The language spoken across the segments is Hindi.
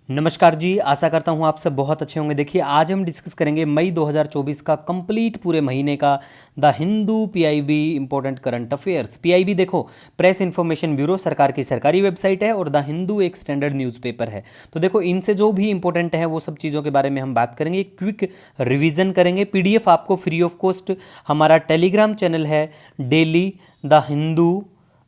नमस्कार जी, आशा करता हूँ आप सब बहुत अच्छे होंगे। देखिए, आज हम डिस्कस करेंगे मई 2024 का कंप्लीट पूरे महीने का the Hindu PIB important current affairs. PIB देखो, प्रेस इन्फॉर्मेशन ब्यूरो सरकार की सरकारी वेबसाइट है और द हिंदू एक स्टैंडर्ड न्यूज़पेपर है। तो देखो, इनसे जो भी इंपॉर्टेंट है वो सब चीज़ों के बारे में हम बात करेंगे, क्विक रिवीजन करेंगे। पीडीएफ आपको फ्री ऑफ कॉस्ट हमारा टेलीग्राम चैनल है डेली द हिंदू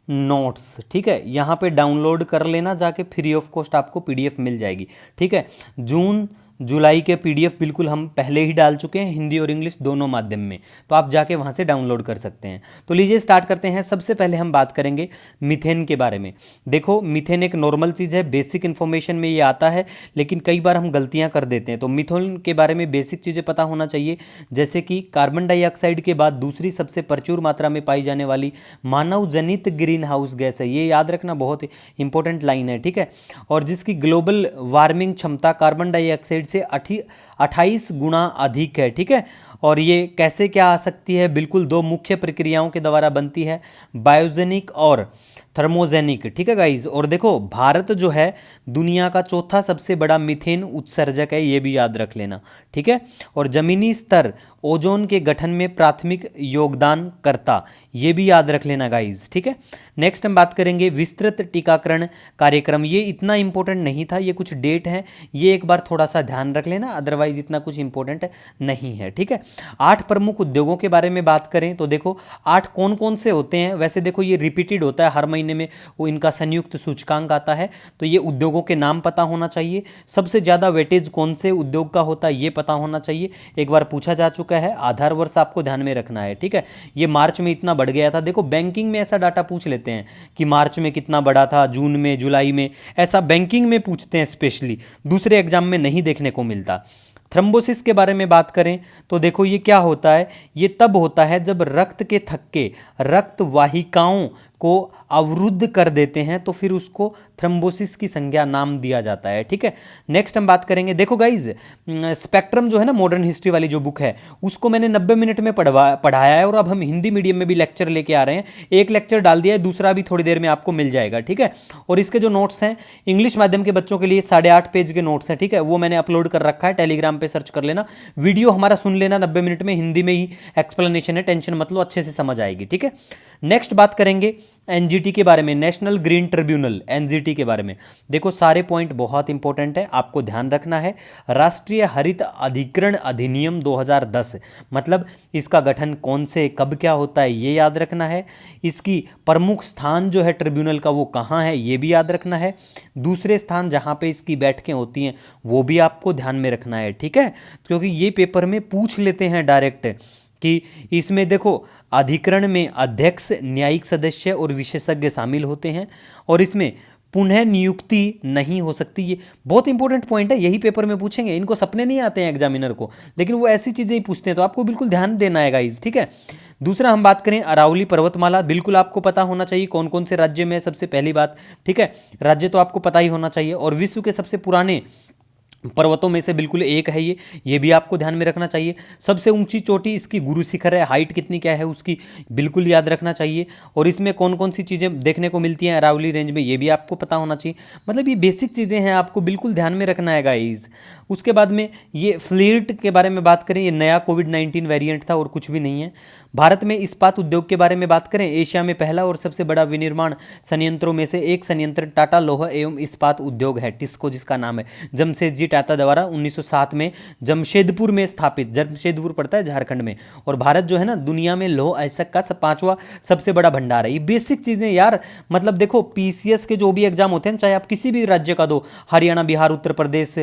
नोट्स, ठीक है, यहाँ पे डाउनलोड कर लेना जाके, फ्री ऑफ कॉस्ट आपको पीडीएफ मिल जाएगी। ठीक है, जून जुलाई के पीडीएफ बिल्कुल हम पहले ही डाल चुके हैं, हिंदी और इंग्लिश दोनों माध्यम में, तो आप जाके वहाँ से डाउनलोड कर सकते हैं। तो लीजिए स्टार्ट करते हैं। सबसे पहले हम बात करेंगे मीथेन के बारे में। देखो, मीथेन एक नॉर्मल चीज़ है, बेसिक इन्फॉर्मेशन में ये आता है, लेकिन कई बार हम गलतियाँ कर देते हैं। तो मीथेन के बारे में बेसिक चीज़ें पता होना चाहिए, जैसे कि कार्बन डाइऑक्साइड के बाद दूसरी सबसे प्रचुर मात्रा में पाई जाने वाली मानव जनित ग्रीन हाउस गैस है। ये याद रखना, बहुत इंपॉर्टेंट लाइन है, ठीक है। और जिसकी ग्लोबल वार्मिंग क्षमता कार्बन डाइऑक्साइड से 28 गुना अधिक है, ठीक है। और ये कैसे क्या आ सकती है? बिल्कुल दो मुख्य प्रक्रियाओं के द्वारा बनती है, बायोजेनिक और थर्मोजेनिक, ठीक है गाइज। और देखो, भारत जो है दुनिया का चौथा सबसे बड़ा मीथेन उत्सर्जक है, ये भी याद रख लेना, ठीक है। और जमीनी स्तर ओजोन के गठन में प्राथमिक योगदान करता, ये भी याद रख लेना गाइज, ठीक है। नेक्स्ट हम बात करेंगे विस्तृत टीकाकरण कार्यक्रम। ये इतना इंपॉर्टेंट नहीं था, ये कुछ डेट है, ये एक बार थोड़ा सा ध्यान रख लेना, अदरवाइज इतना कुछ इंपॉर्टेंट नहीं है, ठीक है। 8 प्रमुख उद्योगों के बारे में बात करें तो देखो, 8 कौन कौन से होते हैं? वैसे देखो, ये रिपीटेड होता है, हर महीने में वो इनका संयुक्त सूचकांक आता है, तो ये उद्योगों के नाम पता होना चाहिए। सबसे ज़्यादा वेटेज कौन से उद्योग का होता है, ये पता होना चाहिए, एक बार पूछा जा चुका है। आधार वर्ष आपको ध्यान में रखना है, ठीक है। ये मार्च में इतना बढ़ गया था। देखो, बैंकिंग में ऐसा डाटा पूछ लेते हैं कि मार्च में कितना बढ़ा था, जून में, जुलाई में, ऐसा बैंकिंग में पूछते हैं स्पेशली, दूसरे एग्जाम में नहीं देखने को मिलता। थ्रोम्बोसिस के बारे में बात करें तो देखो, ये क्या होता है? ये तब होता है जब रक्त के थक्के रक्त वाहिकाओं को अवरुद्ध कर देते हैं, तो फिर उसको थ्रोम्बोसिस की संज्ञा नाम दिया जाता है, ठीक है। नेक्स्ट हम बात करेंगे, देखो गाइज, स्पेक्ट्रम जो है ना, मॉडर्न हिस्ट्री वाली जो बुक है, उसको मैंने 90 मिनट में पढ़ाया है, और अब हम हिंदी मीडियम में भी लेक्चर लेके आ रहे हैं। एक लेक्चर डाल दिया है, दूसरा भी थोड़ी देर में आपको मिल जाएगा, ठीक है। और इसके जो नोट्स हैं, इंग्लिश माध्यम के बच्चों के लिए 8.5 पेज के नोट्स हैं, ठीक है, वो मैंने अपलोड कर रखा है, टेलीग्राम पे सर्च कर लेना, वीडियो हमारा सुन लेना, 90 मिनट में हिंदी में ही एक्सप्लेनेशन है, टेंशन मत लो, अच्छे से समझ आएगी, ठीक है। नेक्स्ट बात करेंगे एनजीटी के बारे में, नेशनल ग्रीन ट्रिब्यूनल, एनजीटी के बारे में। देखो, सारे पॉइंट बहुत इंपॉर्टेंट है, आपको ध्यान रखना है। राष्ट्रीय हरित अधिकरण अधिनियम 2010, मतलब इसका गठन कौन से कब क्या होता है, ये याद रखना है। इसकी प्रमुख स्थान जो है ट्रिब्यूनल का, वो कहाँ है, ये भी याद रखना है। दूसरे स्थान जहाँ पे इसकी बैठकें होती हैं, वो भी आपको ध्यान में रखना है, ठीक है, क्योंकि ये पेपर में पूछ लेते हैं डायरेक्ट कि इसमें देखो, अधिकरण में अध्यक्ष, न्यायिक सदस्य और विशेषज्ञ शामिल होते हैं, और इसमें पुनः नियुक्ति नहीं हो सकती। ये बहुत इंपॉर्टेंट पॉइंट है, यही पेपर में पूछेंगे, इनको सपने नहीं आते हैं एग्जामिनर को, लेकिन वो ऐसी चीज़ें ही पूछते हैं, तो आपको बिल्कुल ध्यान देना है गाइस, ठीक है। दूसरा हम बात करें अरावली पर्वतमाला, बिल्कुल आपको पता होना चाहिए कौन कौन से राज्य में है, सबसे पहली बात, ठीक है, राज्य तो आपको पता ही होना चाहिए। और विश्व के सबसे पुराने पर्वतों में से बिल्कुल एक है ये भी आपको ध्यान में रखना चाहिए। सबसे ऊंची चोटी इसकी गुरु शिखर है, हाइट कितनी क्या है उसकी बिल्कुल याद रखना चाहिए। और इसमें कौन कौन सी चीज़ें देखने को मिलती हैं अरावली रेंज में, ये भी आपको पता होना चाहिए। मतलब ये बेसिक चीज़ें हैं, आपको बिल्कुल ध्यान में रखना है गाइस। उसके बाद में ये फ्लीट के बारे में बात करें, ये नया कोविड-19 वेरिएंट था और कुछ भी नहीं है। भारत में इस्पात उद्योग के बारे में बात करें, एशिया में पहला और सबसे बड़ा विनिर्माण संयंत्रों में से एक संयंत्र टाटा लौह एवं इस्पात उद्योग है, टिस्को जिसका नाम है, जमशेदजी टाटा द्वारा 1907 में जमशेदपुर में स्थापित, जमशेदपुर पड़ता है झारखंड में। और भारत जो है ना, दुनिया में लौह अयस्क का 5वां सबसे बड़ा भंडार है। ये बेसिक चीज़ें यार, मतलब देखो, पीसीएस के जो भी एग्जाम होते हैं, चाहे आप किसी भी राज्य का दो, हरियाणा, बिहार, उत्तर प्रदेश,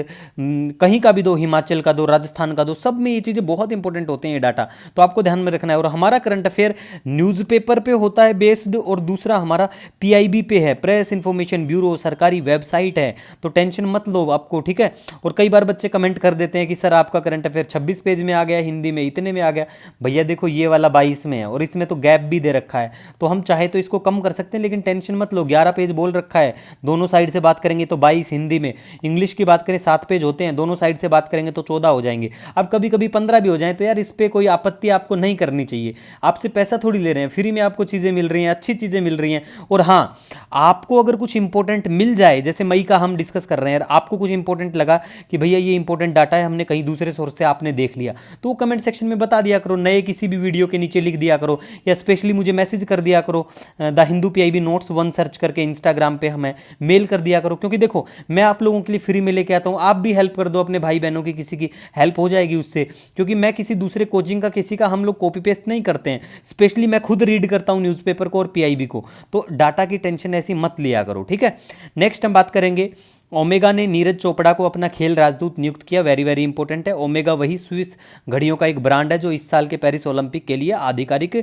कहीं का भी दो, हिमाचल का दो, राजस्थान का दो, सब में ये चीज़ें बहुत इंपॉर्टेंट होते हैं, ये डाटा तो आपको ध्यान में रखना है। और हमारा करंट अफेयर न्यूज़पेपर पे होता है बेस्ड, और दूसरा हमारा पीआईबी पे है, प्रेस इन्फॉर्मेशन ब्यूरो, सरकारी वेबसाइट है, तो टेंशन मत लो आपको, ठीक है। और कई बार बच्चे कमेंट कर देते हैं कि सर आपका करंट अफेयर 26 पेज में आ गया, हिंदी में इतने में आ गया। भैया देखो, ये वाला 22 में है, और इसमें तो गैप भी दे रखा है, तो हम चाहे तो इसको कम कर सकते हैं, लेकिन टेंशन मत लो, 11 पेज बोल रखा है, दोनों साइड से बात करेंगे तो 22 हिंदी में, इंग्लिश की बात करें 7 पेज होते हैं, दोनों साइड से बात करेंगे तो 14 हो जाएंगे। अब कभी कभी 15 भी हो जाए तो यार इस पर कोई आपत्ति आपको नहीं करनी चाहिए। आपसे पैसा थोड़ी ले रहे हैं, फ्री में आपको चीज़ें मिल रही हैं, अच्छी चीज़ें मिल रही हैं। और हाँ, आपको अगर कुछ इंपॉर्टेंट मिल जाए, जैसे मई का हम डिस्कस कर रहे हैं, यार आपको कुछ इंपॉर्टेंट लगा कि भैया ये इंपॉर्टेंट डाटा है, हमने कहीं दूसरे सोर्स से आपने देख लिया, तो वो कमेंट सेक्शन में बता दिया करो, नए किसी भी वीडियो के नीचे लिख दिया करो, या स्पेशली मुझे मैसेज कर दिया करो, the Hindu PIB notes 1 search करके इंस्टाग्राम पे हमें मेल कर दिया करो। क्योंकि देखो मैं आप लोगों के लिए फ्री में लेके आता हूँ, आप भी हेल्प कर दो अपने भाई बहनों की, किसी की हेल्प हो जाएगी उससे। क्योंकि मैं किसी दूसरे कोचिंग का किसी का हम लोग कॉपी पेस्ट नहीं करते हैं, स्पेशली मैं खुद रीड करता हूँ न्यूज़पेपर को और पीआईबी को, तो डाटा की टेंशन ऐसी मत लिया करो, ठीक है। नेक्स्ट हम बात करेंगे, ओमेगा ने नीरज चोपड़ा को अपना खेल राजदूत नियुक्त किया। वेरी वेरी इंपॉर्टेंट है। ओमेगा वही स्विस घड़ियों का एक ब्रांड है जो इस साल के पेरिस ओलंपिक के लिए आधिकारिक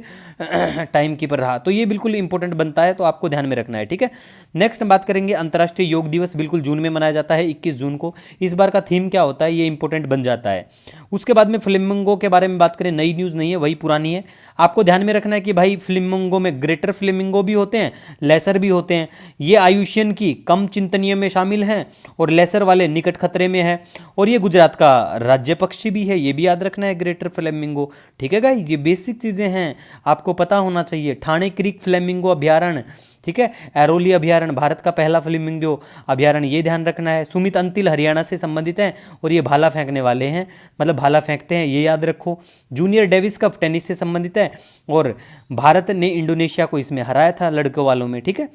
टाइम कीपर रहा, तो ये बिल्कुल इंपॉर्टेंट बनता है, तो आपको ध्यान में रखना है, ठीक है। नेक्स्ट हम बात करेंगे अंतर्राष्ट्रीय योग दिवस, बिल्कुल जून में मनाया जाता है 21 जून को। इस बार का थीम क्या होता है, ये इंपॉर्टेंट बन जाता है। उसके बाद में फ्लेमिंगो के बारे में बात करें, नई न्यूज़ नहीं है, वही पुरानी है। आपको ध्यान में रखना है कि भाई फ्लेमिंगो में ग्रेटर फ्लेमिंगो भी होते हैं, लेसर भी होते हैं। ये आयुष्यन की कम चिंतनीय में शामिल हैं और लेसर वाले निकट खतरे में है। और ये गुजरात का राज्य पक्षी भी है, ये भी याद रखना है, ग्रेटर फ्लेमिंगो, ठीक है गाइस। ये बेसिक चीज़ें हैं, आपको पता होना चाहिए। ठाणे क्रीक फ्लेमिंगो अभयारण्य, ठीक है। एरोली अभयारण्य भारत का पहला फ्लेमिंगो अभयारण्य, ये ध्यान रखना है। सुमित अंतिल हरियाणा से संबंधित हैं और ये भाला फेंकने वाले हैं, मतलब भाला फेंकते हैं, ये याद रखो। जूनियर डेविस कप टेनिस से संबंधित है और भारत ने इंडोनेशिया को इसमें हराया था लड़कों वालों में, ठीक है।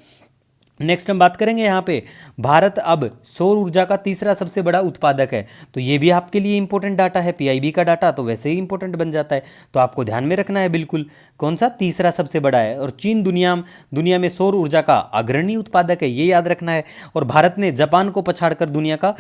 नेक्स्ट हम बात करेंगे यहाँ पे, भारत अब सौर ऊर्जा का तीसरा सबसे बड़ा उत्पादक है, तो ये भी आपके लिए इंपॉर्टेंट डाटा है। पीआईबी का डाटा तो वैसे ही इंपॉर्टेंट बन जाता है, तो आपको ध्यान में रखना है बिल्कुल, कौन सा तीसरा सबसे बड़ा है। और चीन दुनिया में सौर ऊर्जा का अग्रणी उत्पादक है, ये याद रखना है। और भारत ने जापान को पछाड़कर दुनिया का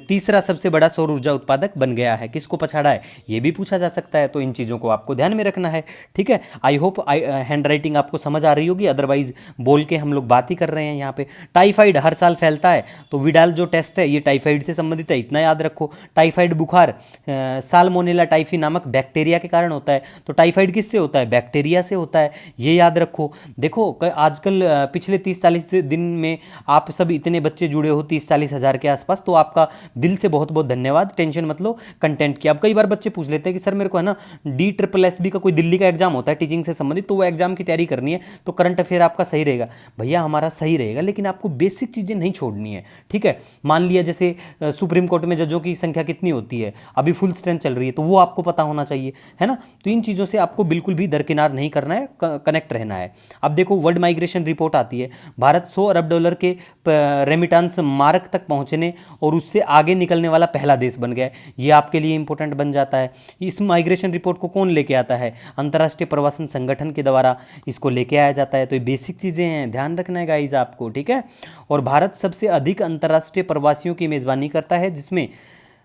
तीसरा सबसे बड़ा सौर ऊर्जा उत्पादक बन गया है। किसको पछाड़ा है, ये भी पूछा जा सकता है, तो इन चीज़ों को आपको ध्यान में रखना है, ठीक है। आई होप हैंड राइटिंग आपको समझ आ रही होगी, अदरवाइज बोल के हम लोग बात ही कर रहे हैं यहाँ पे। टाइफाइड हर साल फैलता है, तो विडाल जो टेस्ट है ये टाइफाइड से संबंधित है, इतना याद रखो। टाइफाइड बुखार साल्मोनेला टाइफी नामक बैक्टीरिया के कारण होता है, तो टाइफाइड किससे होता है, बैक्टीरिया से होता है, ये याद रखो। देखो आजकल पिछले 30-40 दिन में आप सब इतने बच्चे जुड़े हो, 30-40 हज़ार के आसपास, तो आपका दिल से बहुत बहुत धन्यवाद। टेंशन मत लो कंटेंट की। अब कई बार बच्चे पूछ लेते हैं कि सर मेरे को है ना DSSB का कोई दिल्ली का एग्जाम होता है टीचिंग से संबंधित, तो वो एग्जाम की तैयारी करनी है, तो करंट अफेयर आपका सही रहेगा। भैया हमारा सही रहेगा, लेकिन आपको बेसिक चीज़ें नहीं छोड़नी है, ठीक है। मान लिया जैसे सुप्रीम कोर्ट में जजों की संख्या कितनी होती है, अभी फुल स्ट्रेंथ चल रही है, तो वो आपको पता होना चाहिए, है ना। तो इन चीज़ों से आपको बिल्कुल भी दरकिनार नहीं करना है, कनेक्ट रहना है। अब देखो वर्ल्ड माइग्रेशन रिपोर्ट आती है, भारत $100 अरब के रेमिटेंस मार्क तक पहुंचने और उससे आगे निकलने वाला पहला देश बन गया है, ये आपके लिए इंपॉर्टेंट बन जाता है। इस माइग्रेशन रिपोर्ट को कौन लेके आता है, अंतर्राष्ट्रीय प्रवासन संगठन के द्वारा इसको लेके आया जाता है। तो ये बेसिक चीज़ें हैं, ध्यान रखना है गाइज आपको, ठीक है। और भारत सबसे अधिक अंतर्राष्ट्रीय प्रवासियों की मेजबानी करता है, जिसमें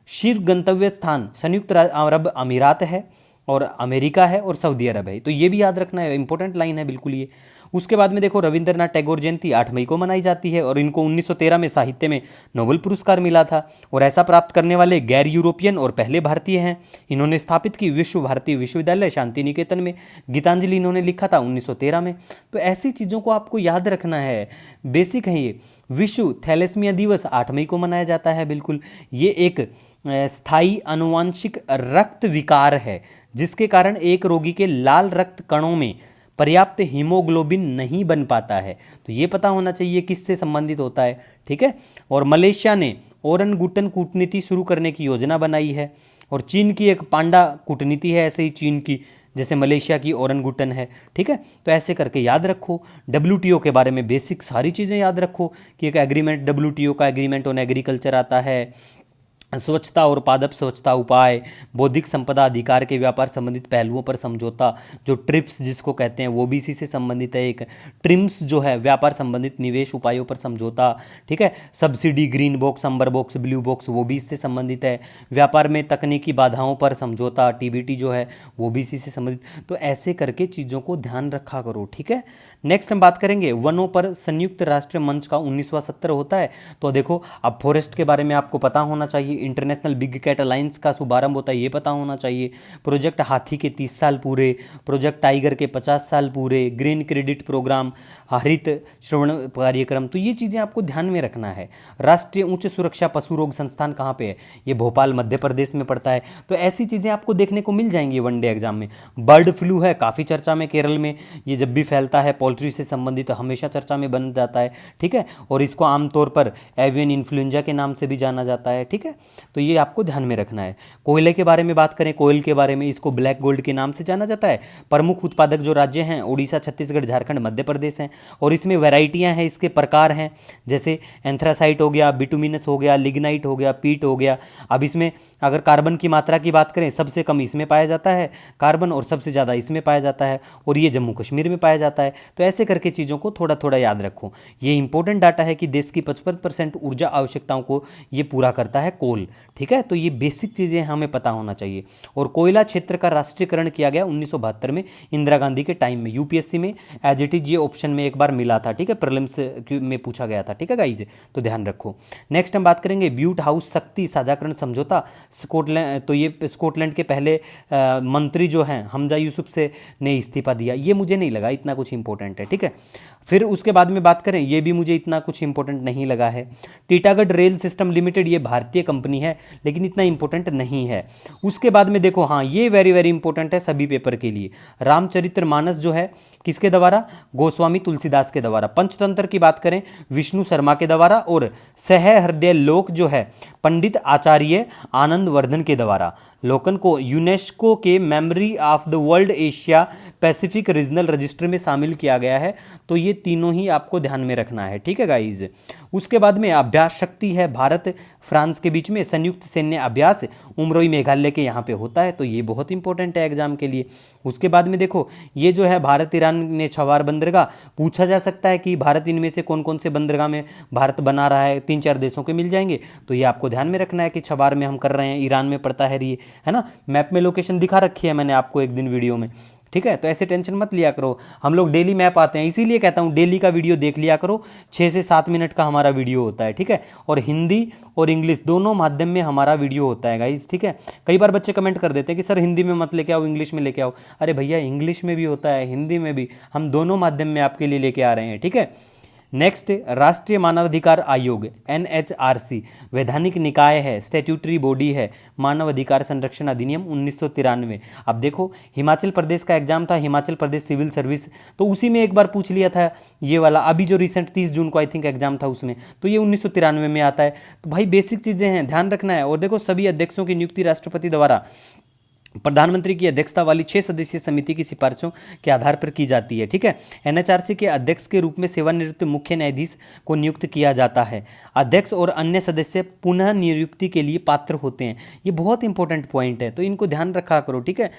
शीर्ष गंतव्य स्थान संयुक्त अरब अमीरात है और अमेरिका है और सऊदी अरब है, तो ये भी याद रखना है, इंपॉर्टेंट लाइन है बिल्कुल ये। उसके बाद में देखो रविंद्रनाथ टैगोर जयंती 8 मई को मनाई जाती है और इनको 1913 में साहित्य में नोबेल पुरस्कार मिला था, और ऐसा प्राप्त करने वाले गैर यूरोपियन और पहले भारतीय हैं। इन्होंने स्थापित की विश्व भारती विश्वविद्यालय शांति निकेतन में, गीतांजलि इन्होंने लिखा था 1913 में। तो ऐसी चीज़ों को आपको याद रखना है, बेसिक है ये। विश्व थैलेसीमिया दिवस 8 मई को मनाया जाता है, बिल्कुल ये एक स्थायी आनुवांशिक रक्त विकार है, जिसके कारण एक रोगी के लाल रक्त कणों में पर्याप्त हीमोग्लोबिन नहीं बन पाता है, तो ये पता होना चाहिए किससे संबंधित होता है, ठीक है। और मलेशिया ने ओरंगुटन कूटनीति शुरू करने की योजना बनाई है, और चीन की एक पांडा कूटनीति है ऐसे ही चीन की, जैसे मलेशिया की ओरंगुटन है, ठीक है। तो ऐसे करके याद रखो। WTO के बारे में बेसिक सारी चीज़ें याद रखो कि एक एग्रीमेंट, WTO का एग्रीमेंट ऑन एग्रीकल्चर आता है, स्वच्छता और पादप स्वच्छता उपाय, बौद्धिक संपदा अधिकार के व्यापार संबंधित पहलुओं पर समझौता, जो ट्रिप्स जिसको कहते हैं वो भी इसी से संबंधित है। एक ट्रिम्स जो है व्यापार संबंधित निवेश उपायों पर समझौता, ठीक है। सब्सिडी, ग्रीन बॉक्स, अम्बर बॉक्स, ब्लू बॉक्स, वो भी इससे संबंधित है। व्यापार में तकनीकी बाधाओं पर समझौता, TBT जो है वो भी इसी से संबंधित। तो ऐसे करके चीज़ों को ध्यान रखा करो, ठीक है। नेक्स्ट हम बात करेंगे वनों पर संयुक्त राष्ट्र मंच का 19वां सत्र होता है। तो देखो अब फॉरेस्ट के बारे में आपको पता होना चाहिए, इंटरनेशनल बिग कैट अलायंस का शुभारंभ होता है ये पता होना चाहिए, प्रोजेक्ट हाथी के 30 साल पूरे, प्रोजेक्ट टाइगर के 50 साल पूरे, ग्रीन क्रेडिट प्रोग्राम, हरित श्रवण कार्यक्रम, तो ये चीज़ें आपको ध्यान में रखना है। राष्ट्रीय उच्च सुरक्षा पशु रोग संस्थान कहाँ पे है, ये भोपाल मध्य प्रदेश में पड़ता है। तो ऐसी चीज़ें आपको देखने को मिल जाएंगी वनडे एग्जाम में। बर्ड फ्लू है काफ़ी चर्चा में केरल में, ये जब भी फैलता है पोल्ट्री से संबंधित तो हमेशा चर्चा में बन जाता है, ठीक है, और इसको आमतौर पर एवियन इन्फ्लुएंजा के नाम से भी जाना जाता है, ठीक है, तो ये आपको ध्यान में रखना है। कोयले के बारे में बात करें, कोयल के बारे में, इसको ब्लैक गोल्ड के नाम से जाना जाता है। प्रमुख उत्पादक जो राज्य हैं उड़ीसा, छत्तीसगढ़, झारखंड, मध्य प्रदेश हैं, और इसमें वैरायटियां हैं, इसके प्रकार हैं, जैसे एंथ्रासाइट हो गया, बिटुमिनस हो गया, लिग्नाइट हो गया, पीट हो गया। अब इसमें अगर कार्बन की मात्रा की बात करें, सबसे कम इसमें पाया जाता है कार्बन और सबसे ज़्यादा इसमें पाया जाता है, और ये जम्मू कश्मीर में पाया जाता है। तो ऐसे करके चीज़ों को थोड़ा थोड़ा याद रखो। ये इंपॉर्टेंट डाटा है कि देश की 55% ऊर्जा आवश्यकताओं को ये पूरा करता है कोल, ठीक है, तो ये बेसिक चीज़ें हमें पता होना चाहिए। और कोयला क्षेत्र का राष्ट्रीयकरण किया गया 1972 में इंदिरा गांधी के टाइम में। यूपीएससी में एज इट इज ये ऑप्शन में एक बार मिला था, ठीक है, प्रीलिम्स में पूछा गया था, ठीक है गाइज, तो ध्यान रखो। नेक्स्ट हम बात करेंगे ब्यूट हाउस शक्ति साझाकरण समझौता, स्कॉटलैंड, तो ये स्कॉटलैंड के पहले मंत्री जो हैं हमजा यूसुफ से ने इस्तीफा दिया, ये मुझे नहीं लगा इतना कुछ इंपॉर्टेंट है, ठीक है। फिर उसके बाद में बात करें, ये भी मुझे इतना कुछ इंपॉर्टेंट नहीं लगा है। टीटागढ़ रेल सिस्टम लिमिटेड, ये भारतीय कंपनी है लेकिन इतना इंपॉर्टेंट नहीं है। उसके बाद में देखो, हाँ ये वेरी वेरी इंपॉर्टेंट है सभी पेपर के लिए, रामचरितमानस जो है किसके द्वारा, गोस्वामी तुलसीदास के द्वारा। पंचतंत्र की बात करें विष्णु शर्मा के द्वारा, और सहृदय लोक जो है पंडित आचार्य आनंद वर्धन के द्वारा। लोकन को यूनेस्को के memory of the world Asia Pacific regional register में शामिल किया गया है। तो ये तीनों ही आपको ध्यान में रखना है, ठीक है गाइज। उसके बाद में अभ्यास शक्ति है भारत फ्रांस के बीच में संयुक्त सैन्य अभ्यास, उमरोई मेघालय के यहाँ पे होता है, तो ये बहुत इंपॉर्टेंट है एग्जाम के लिए। उसके बाद में देखो, ये जो है भारत ईरान ने छवार बंदरगाह, पूछा जा सकता है कि भारत इनमें से कौन कौन से बंदरगाह में भारत बना रहा है, 3-4 देशों के मिल जाएंगे, तो ये आपको ध्यान में रखना है कि छवार में हम कर रहे हैं, ईरान में पड़ता है ये, है ना, मैप में लोकेशन दिखा रखी है मैंने आपको एक दिन वीडियो में, ठीक है। तो ऐसे टेंशन मत लिया करो, हम लोग डेली मैप आते हैं, इसीलिए कहता हूँ डेली का वीडियो देख लिया करो, 6 से 7 मिनट का हमारा वीडियो होता है, ठीक है, और हिंदी और इंग्लिश दोनों माध्यम में हमारा वीडियो होता है गाइस, ठीक है। कई बार बच्चे कमेंट कर देते हैं कि सर हिंदी में मत लेके आओ, इंग्लिश में लेके आओ। अरे भैया इंग्लिश में भी होता है, हिंदी में भी, हम दोनों माध्यम में आपके लिए लेके आ रहे हैं, ठीक है। नेक्स्ट, राष्ट्रीय मानवाधिकार आयोग NHRC वैधानिक निकाय है, स्टैट्यूटरी बॉडी है, मानव अधिकार संरक्षण अधिनियम 1993। अब देखो हिमाचल प्रदेश का एग्जाम था, हिमाचल प्रदेश सिविल सर्विस, तो उसी में एक बार पूछ लिया था ये वाला, अभी जो रिसेंट 30 जून को आई थिंक एग्जाम था उसमें, तो ये 1993 में आता है। तो भाई बेसिक चीज़ें हैं, ध्यान रखना है। और देखो सभी अध्यक्षों की नियुक्ति राष्ट्रपति द्वारा प्रधानमंत्री की अध्यक्षता वाली 6 सदस्यीय समिति की सिफारिशों के आधार पर की जाती है, ठीक है। NHRC के अध्यक्ष के रूप में सेवानिवृत्त मुख्य न्यायाधीश को नियुक्त किया जाता है। अध्यक्ष और अन्य सदस्य पुनः नियुक्ति के लिए पात्र होते हैं। ये बहुत इंपॉर्टेंट पॉइंट है, तो इनको ध्यान रखा करो, ठीक है।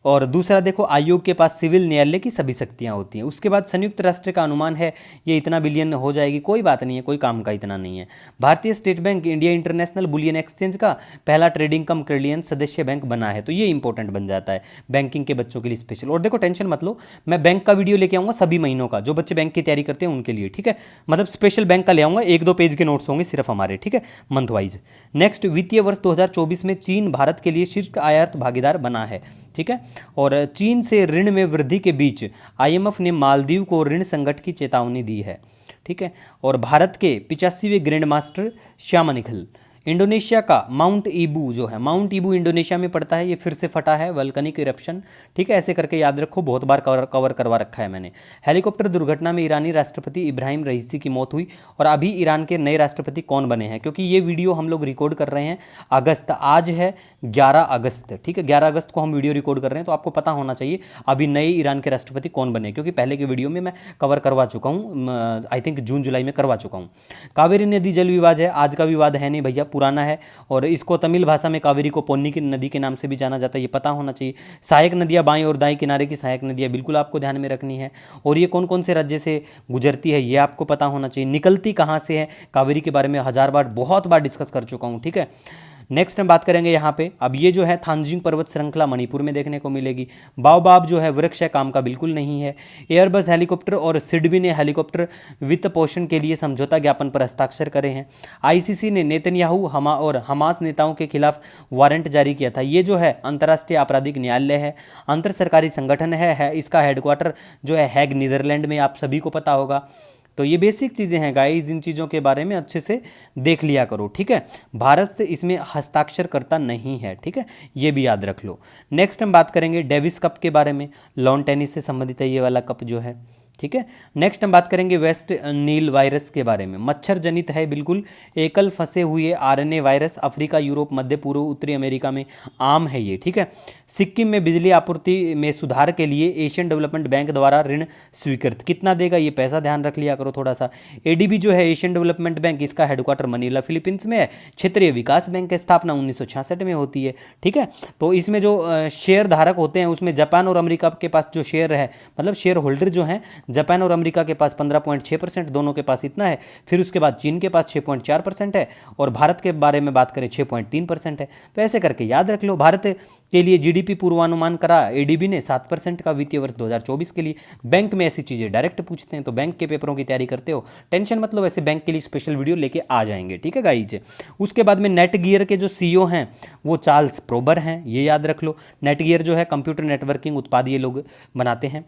और दूसरा देखो, आयोग के पास सिविल न्यायालय की सभी शक्तियां होती हैं। उसके बाद संयुक्त राष्ट्र का अनुमान है ये इतना बिलियन हो जाएगी, कोई बात नहीं है, कोई काम का इतना नहीं है। भारतीय state bank India international bullion exchange का पहला ट्रेडिंग कम क्लियरियन सदस्य बैंक बना है, तो ये इंपॉर्टेंट बन जाता है बैंकिंग के बच्चों के लिए स्पेशल। और देखो टेंशन मत लो, मैं बैंक का वीडियो लेके आऊँगा सभी महीनों का, जो बच्चे बैंक की तैयारी करते हैं उनके लिए, ठीक है, मतलब स्पेशल बैंक का ले आऊँगा, 1-2 पेज के नोट्स होंगे सिर्फ हमारे, ठीक है, मंथ वाइज। नेक्स्ट, वित्तीय वर्ष 2024 में चीन भारत के लिए शीर्ष आयात भागीदार बना है, ठीक है। और चीन से ऋण में वृद्धि के बीच IMF ने मालदीव को ऋण संकट की चेतावनी दी है, ठीक है। और भारत के 85वें ग्रैंड मास्टर श्यामनिखल, इंडोनेशिया का माउंट ईबू जो है, माउंट ईबू इंडोनेशिया में पड़ता है, ये फिर से फटा है, वल्कनिक इरप्शन, ठीक है, ऐसे करके याद रखो, बहुत बार कवर करवा रखा है मैंने। हेलीकॉप्टर दुर्घटना में ईरानी राष्ट्रपति इब्राहिम रईसी की मौत हुई। और अभी ईरान के नए राष्ट्रपति कौन बने हैं, क्योंकि ये वीडियो हम लोग रिकॉर्ड कर रहे हैं अगस्त, आज है 11 अगस्त, ठीक है, 11 अगस्त को हम वीडियो रिकॉर्ड कर रहे हैं, तो आपको पता होना चाहिए अभी नए ईरान के राष्ट्रपति कौन बने, क्योंकि पहले के वीडियो में मैं कवर करवा चुका हूँ, आई थिंक जून जुलाई में करवा चुका हूँ। कावेरी नदी जल विवाद है, आज का विवाद है नहीं भैया, पुराना है, और इसको तमिल भाषा में कावेरी को पोन्नी की नदी के नाम से भी जाना जाता है, ये पता होना चाहिए। सहायक नदियाँ बाएं और दाएं किनारे की सहायक नदियाँ बिल्कुल आपको ध्यान में रखनी है, और ये कौन कौन से राज्य से गुजरती है ये आपको पता होना चाहिए। निकलती कहाँ से है कावेरी के बारे में 1000 बार बहुत बार डिस्कस कर चुका हूँ, ठीक है। नेक्स्ट हम बात करेंगे यहाँ पे, अब ये जो है थांजिंग पर्वत श्रृंखला मणिपुर में देखने को मिलेगी। बाओबाब जो है वृक्ष है, काम का बिल्कुल नहीं है। एयरबस हेलीकॉप्टर और सिडबी ने हेलीकॉप्टर वित्त पोषण के लिए समझौता ज्ञापन पर हस्ताक्षर करे हैं। आईसीसी ने नेतन्याहू और हमास नेताओं के खिलाफ वारंट जारी किया था। ये जो है अंतर्राष्ट्रीय आपराधिक न्यायालय है, अंतर सरकारी संगठन है, इसका हेडक्वार्टर जो है हैग नीदरलैंड में, आप सभी को पता होगा। तो ये बेसिक चीज़ें हैं गाइस, इन चीज़ों के बारे में अच्छे से देख लिया करो, ठीक है। भारत से इसमें हस्ताक्षर करता नहीं है, ठीक है, ये भी याद रख लो। नेक्स्ट हम बात करेंगे डेविस कप के बारे में, लॉन टेनिस से संबंधित है ये वाला कप जो है, ठीक है। नेक्स्ट हम बात करेंगे वेस्ट नील वायरस के बारे में, मच्छर जनित है बिल्कुल, एकल फंसे हुए आरएनए वायरस, अफ्रीका, यूरोप, मध्य पूर्व, उत्तरी अमेरिका में आम है ये, ठीक है। सिक्किम में बिजली आपूर्ति में सुधार के लिए एशियन डेवलपमेंट बैंक द्वारा ऋण स्वीकृत, कितना देगा ये पैसा ध्यान रख लिया करो थोड़ा सा। एडीबी जो है एशियन डेवलपमेंट बैंक, इसका हेडक्वार्टर मनीला फिलीपींस में है। क्षेत्रीय विकास बैंक की स्थापना 1966 में होती है, ठीक है। तो इसमें जो शेयर धारक होते हैं उसमें जापान और अमेरिका के पास जो शेयर है, मतलब शेयर होल्डर जो हैं, जापान और अमेरिका के पास 15.6%, दोनों के पास इतना है। फिर उसके बाद चीन के पास 6.4% है, और भारत के बारे में बात करें 6.3% है। तो ऐसे करके याद रख लो। भारत के लिए जीडीपी पूर्वानुमान करा एडीबी ने 7% का वित्तीय वर्ष 2024 के लिए। बैंक में ऐसी चीजें डायरेक्ट पूछते हैं, तो बैंक के पेपरों की तैयारी करते हो, टेंशन मतलब ऐसे बैंक के लिए स्पेशल वीडियो लेके आ जाएंगे, ठीक है गाइज। उसके बाद में नेट गियर के जो सीईओ हैं वो चार्ल्स प्रोबर हैं, ये याद रख लो। नेट गियर जो है कंप्यूटर नेटवर्किंग उत्पाद ये लोग बनाते हैं।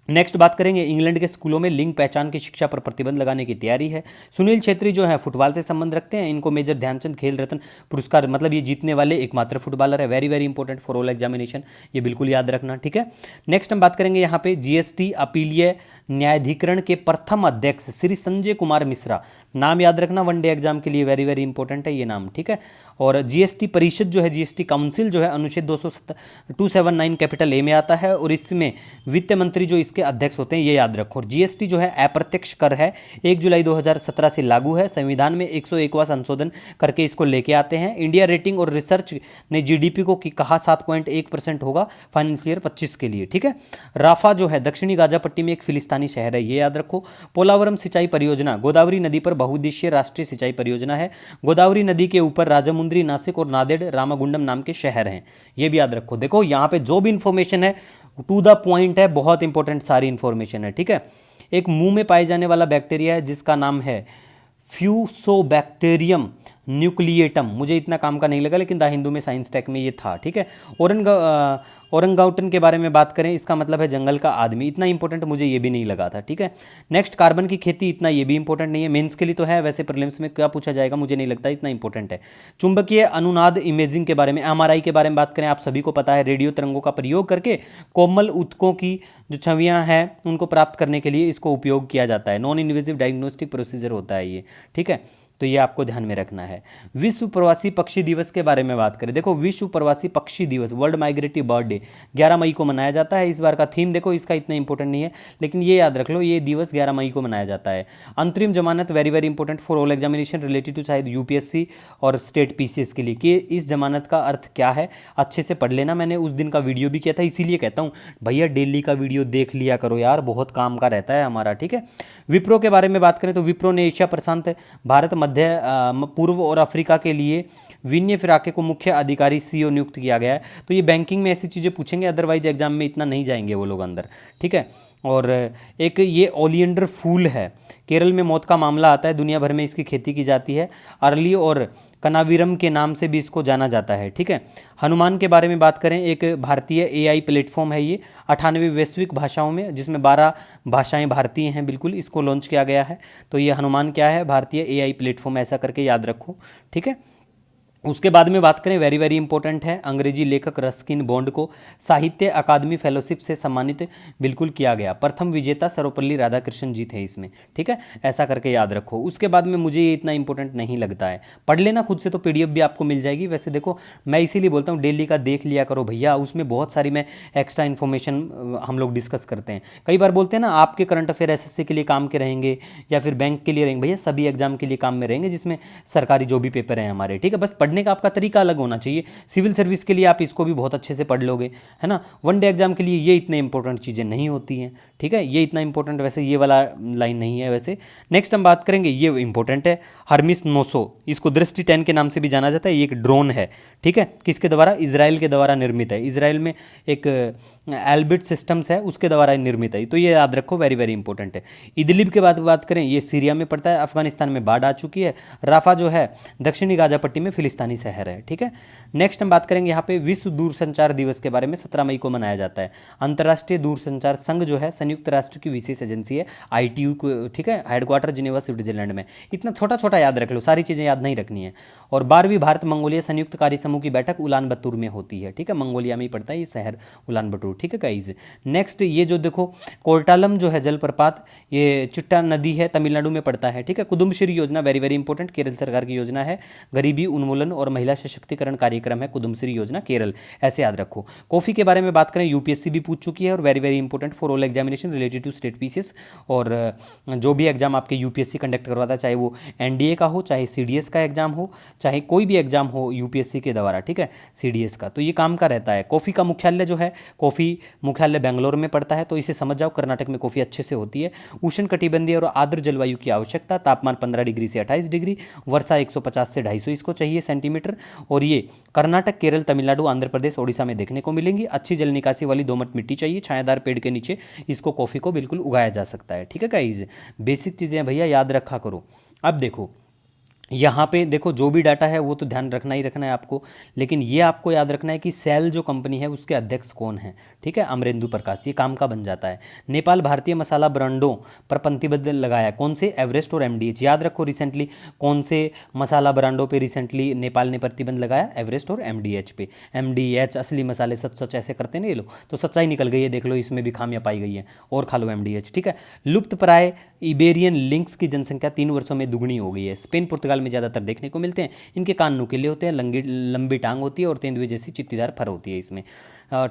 नेक्स्ट बात करेंगे इंग्लैंड के स्कूलों में लिंग पहचान की शिक्षा पर प्रतिबंध लगाने की तैयारी है। सुनील छेत्री जो है फुटबॉल से संबंध रखते हैं, इनको मेजर ध्यानचंद खेल रत्न पुरस्कार, मतलब ये जीतने वाले एकमात्र फुटबॉलर है। Very very important for all examination, ये बिल्कुल याद रखना, ठीक है। नेक्स्ट हम बात करेंगे यहाँ पे जीएसटी अपीलीय न्यायाधिकरण के प्रथम अध्यक्ष श्री संजय कुमार मिश्रा, नाम याद रखना वनडे एग्जाम के लिए, वेरी वेरी इंपॉर्टेंट है ये नाम, ठीक है। और जीएसटी परिषद जो है, जीएसटी काउंसिल जो है अनुच्छेद 279 कैपिटल ए में आता है, और इसमें वित्त मंत्री जो इसके अध्यक्ष होते हैं, ये याद रखो। जीएसटी जो है अप्रत्यक्ष कर है, 1 जुलाई 2017 से लागू है। संविधान में 101वां संशोधन करके इसको लेके आते हैं। इंडिया रेटिंग और रिसर्च ने जीडीपी को कहा 7.1% होगा फाइनेंशियल 25 के लिए, ठीक है। राफा जो है दक्षिणी गाजा पट्टी में एक फिलिस्तानी शहर है, ये याद रखो। पोलावरम सिंचाई परियोजना गोदावरी नदी पर बहुउद्देशीय राष्ट्रीय सिंचाई परियोजना है। गोदावरी नदी के ऊपर राजमुंद्री, नासिक और नांदेड़ रामागुंडम नाम के शहर हैं, ये भी याद रखो। देखो यहाँ पे जो भी इंफॉर्मेशन है टू द पॉइंट है, बहुत इंपॉर्टेंट सारी इंफॉर्मेशन है, ठीक है। एक मुंह में पाए जाने वाला बैक्टीरिया है जिसका नाम है फ्यूसोबैक्टीरियम न्यूक्लिएटम, मुझे इतना काम का नहीं लगा, लेकिन द हिंदू में साइंस टेक में ये था, ठीक है। ओरंगाउटन के बारे में बात करें, इसका मतलब है जंगल का आदमी, इतना इंपॉर्टेंट मुझे ये भी नहीं लगा था, ठीक है। नेक्स्ट कार्बन की खेती, इतना ये भी इंपॉर्टेंट नहीं है, मेंस के लिए तो है, वैसे प्रीलिम्स में क्या पूछा जाएगा मुझे नहीं लगता इतना इंपॉर्टेंट है। चुंबकीय अनुनाद इमेजिंग के बारे में, एमआरआई के बारे में बात करें, आप सभी को पता है रेडियो तरंगों का प्रयोग करके कोमल ऊतकों की जो छवियां हैं उनको प्राप्त करने के लिए इसको उपयोग किया जाता है। नॉन इन्वेजिव डायग्नोस्टिक प्रोसीजर होता है ये, ठीक है। तो ये आपको ध्यान में रखना है। विश्व प्रवासी पक्षी दिवस के बारे में बात करें, देखो विश्व प्रवासी पक्षी दिवस, वर्ल्ड माइग्रेटरी बर्ड डे 11 मई को मनाया जाता है। इस बार का थीम देखो, इसका इतना इंपॉर्टेंट नहीं है, लेकिन ये याद रख लो ये दिवस 11 मई को मनाया जाता है। अंतरिम जमानत, very very important for all examination related to शायद यूपीएससी और स्टेट पीसीएस के लिए, कि इस जमानत का अर्थ क्या है, अच्छे से पढ़ लेना। मैंने उस दिन का वीडियो भी किया था, इसीलिए कहता हूँ भैया डेली का वीडियो देख लिया करो यार, बहुत काम का रहता है हमारा, ठीक है। विप्रो के बारे में बात करें तो विप्रो ने एशिया प्रशांत, भारत, मध्य पूर्व और अफ्रीका के लिए विनय फिराके को मुख्य अधिकारी सीईओ नियुक्त किया गया है। तो ये बैंकिंग में ऐसी चीज़ें पूछेंगे, अदरवाइज एग्जाम में इतना नहीं जाएंगे वो लोग अंदर, ठीक है। और एक ये ओलियंडर फूल है, केरल में मौत का मामला आता है, दुनिया भर में इसकी खेती की जाती है। अरली और कनावीरम के नाम से भी इसको जाना जाता है, ठीक है। हनुमान के बारे में बात करें, एक भारतीय एआई प्लेटफॉर्म है ये, 98 वैश्विक भाषाओं में, जिसमें 12 भाषाएं भारतीय हैं, बिल्कुल इसको लॉन्च किया गया है। तो ये हनुमान क्या है, भारतीय एआई प्लेटफॉर्म, ऐसा करके याद रखो, ठीक है। उसके बाद में बात करें, वेरी वेरी इंपॉर्टेंट है, अंग्रेजी लेखक रस्किन बॉन्ड को साहित्य अकादमी फेलोशिप से सम्मानित बिल्कुल किया गया। प्रथम विजेता सर्वपल्ली राधाकृष्णन जी थे इसमें, ठीक है, ऐसा करके याद रखो। उसके बाद में मुझे ये इतना इंपॉर्टेंट नहीं लगता है, पढ़ लेना खुद से, तो पीडीएफ भी आपको मिल जाएगी। वैसे देखो मैं इसीलिए बोलता हूँ डेली का देख लिया करो भैया, उसमें बहुत सारी मैं एक्स्ट्रा इन्फॉर्मेशन हम लोग डिस्कस करते हैं। कई बार बोलते हैं ना आपके करंट अफेयर एसएससी के लिए काम के रहेंगे या फिर बैंक के लिए रहेंगे, भैया सभी एग्जाम के लिए काम में रहेंगे, जिसमें सरकारी जो भी पेपर हैं हमारे, ठीक है। बस पढ़ने का आपका तरीका अलग होना चाहिए। सिविल सर्विस के लिए आप इसको भी बहुत अच्छे से पढ़ लोगे, है ना। वनडे एग्जाम के लिए ये इतने इंपॉर्टेंट चीज़ें नहीं होती हैं, ठीक है, ये इतना इंपॉर्टेंट वैसे ये वाला लाइन नहीं है वैसे। नेक्स्ट हम बात करेंगे, ये इंपॉर्टेंट है, हर्मिस 900, इसको दृष्टि 10 के नाम से भी जाना जाता है। ये एक ड्रोन है, ठीक है, किसके द्वारा, इजराइल के द्वारा निर्मित है। इजराइल में एक एल्बिट सिस्टम्स है, उसके द्वारा निर्मित है, तो ये याद रखो, वेरी वेरी इंपॉर्टेंट है। इदलिब के बाद बात करें, ये सीरिया में पड़ता है, अफगानिस्तान में बाढ़ आ चुकी है। राफा जो है दक्षिणी गाजा पट्टी में फिलिस्तानी शहर है, ठीक है। नेक्स्ट हम बात करेंगे यहाँ पे विश्व दूरसंचार दिवस के बारे में, 17 मई को मनाया जाता है। अंतर्राष्ट्रीय दूरसंचार संघ जो है संयुक्त राष्ट्र की विशेष एजेंसी है, ITU को, ठीक है, हेडक्वार्टर जिनेवा स्विट्जरलैंड में। इतना छोटा छोटा याद रख लो, सारी चीज़ें याद नहीं रखनी है। और 12वीं भारत मंगोलिया संयुक्त कार्य समूह की बैठक उलान बतूर में होती है, ठीक है, मंगोलिया में ही पड़ता है ये शहर उलान बतूर, ठीक है गाइस। नेक्स्ट ये जो देखो कोर्टालम जो है जलप्रपात, ये चिट्टा नदी है, तमिलनाडु में पड़ता है, ठीक है। कुदुम्बश्री योजना वेरी वेरी इंपॉर्टेंट, केरल सरकार की योजना है, गरीबी उन्मूलन और महिला सशक्तिकरण कार्यक्रम है कुदुम्बश्री योजना केरल, ऐसे याद रखो। कॉफी के बारे में बात करें, यूपीएससी भी पूछ चुकी है और very very important for all examination related to state PCS. और जो भी एग्जाम आपके यूपीएससी कंडक्ट करवाता है, चाहे वो एनडीए का हो, चाहे सीडीएस का एग्जाम हो, चाहे कोई भी एग्जाम हो यूपीएससी के द्वारा, ठीक है, सीडीएस का, तो ये काम का रहता है। कॉफी का मुख्यालय जो है, कॉफी मुख्यालय बेंगलोर में पड़ता है, तो इसे समझ जाओ, कर्नाटक में कॉफी अच्छे से होती है। उष्ण कटिबंधीय और आर्द्र जलवायु की आवश्यकता, तापमान 15 डिग्री से 28 डिग्री, वर्षा 150 से 250 इसको चाहिए सेंटीमीटर। और ये कर्नाटक, केरल, तमिलनाडु, आंध्र प्रदेश, ओडिशा में देखने को मिलेंगी। अच्छी जल निकासी वाली दोमट मिट्टी चाहिए, छायादार पेड़ के नीचे इसको कॉफी को बिल्कुल उगाया जा सकता है, ठीक है गाइस। बेसिक चीज़ें भैया याद रखा करो। अब देखो यहाँ पे देखो, जो भी डाटा है वो तो ध्यान रखना ही रखना है आपको, लेकिन ये आपको याद रखना है कि सेल जो कंपनी है उसके अध्यक्ष कौन है, ठीक है, अमरेंदु प्रकाश, ये काम का बन जाता है। नेपाल भारतीय मसाला ब्रांडों पर प्रतिबंध लगाया, कौन से, एवरेस्ट और MDH, याद रखो। रिसेंटली कौन से मसाला ब्रांडों पे रिसेंटली नेपाल ने प्रतिबंध लगाया, एवरेस्ट और MDH पे। MDH असली मसाले सच सच ऐसे करते ना ये लोग, तो सच्चाई निकल गई है, देख लो इसमें भी खामियां पाई गई है, और खा लो MDH, ठीक है। लुप्त प्राय इबेरियन लिंक्स की जनसंख्या 3 वर्षों में दुगनी हो गई है। स्पेन पुर्तगाल में ज़्यादातर देखने को मिलते हैं। इनके कान नुकीले होते हैं, लंबी टांग होती है और तेंदुए जैसी चित्तीदार फर होती है इसमें,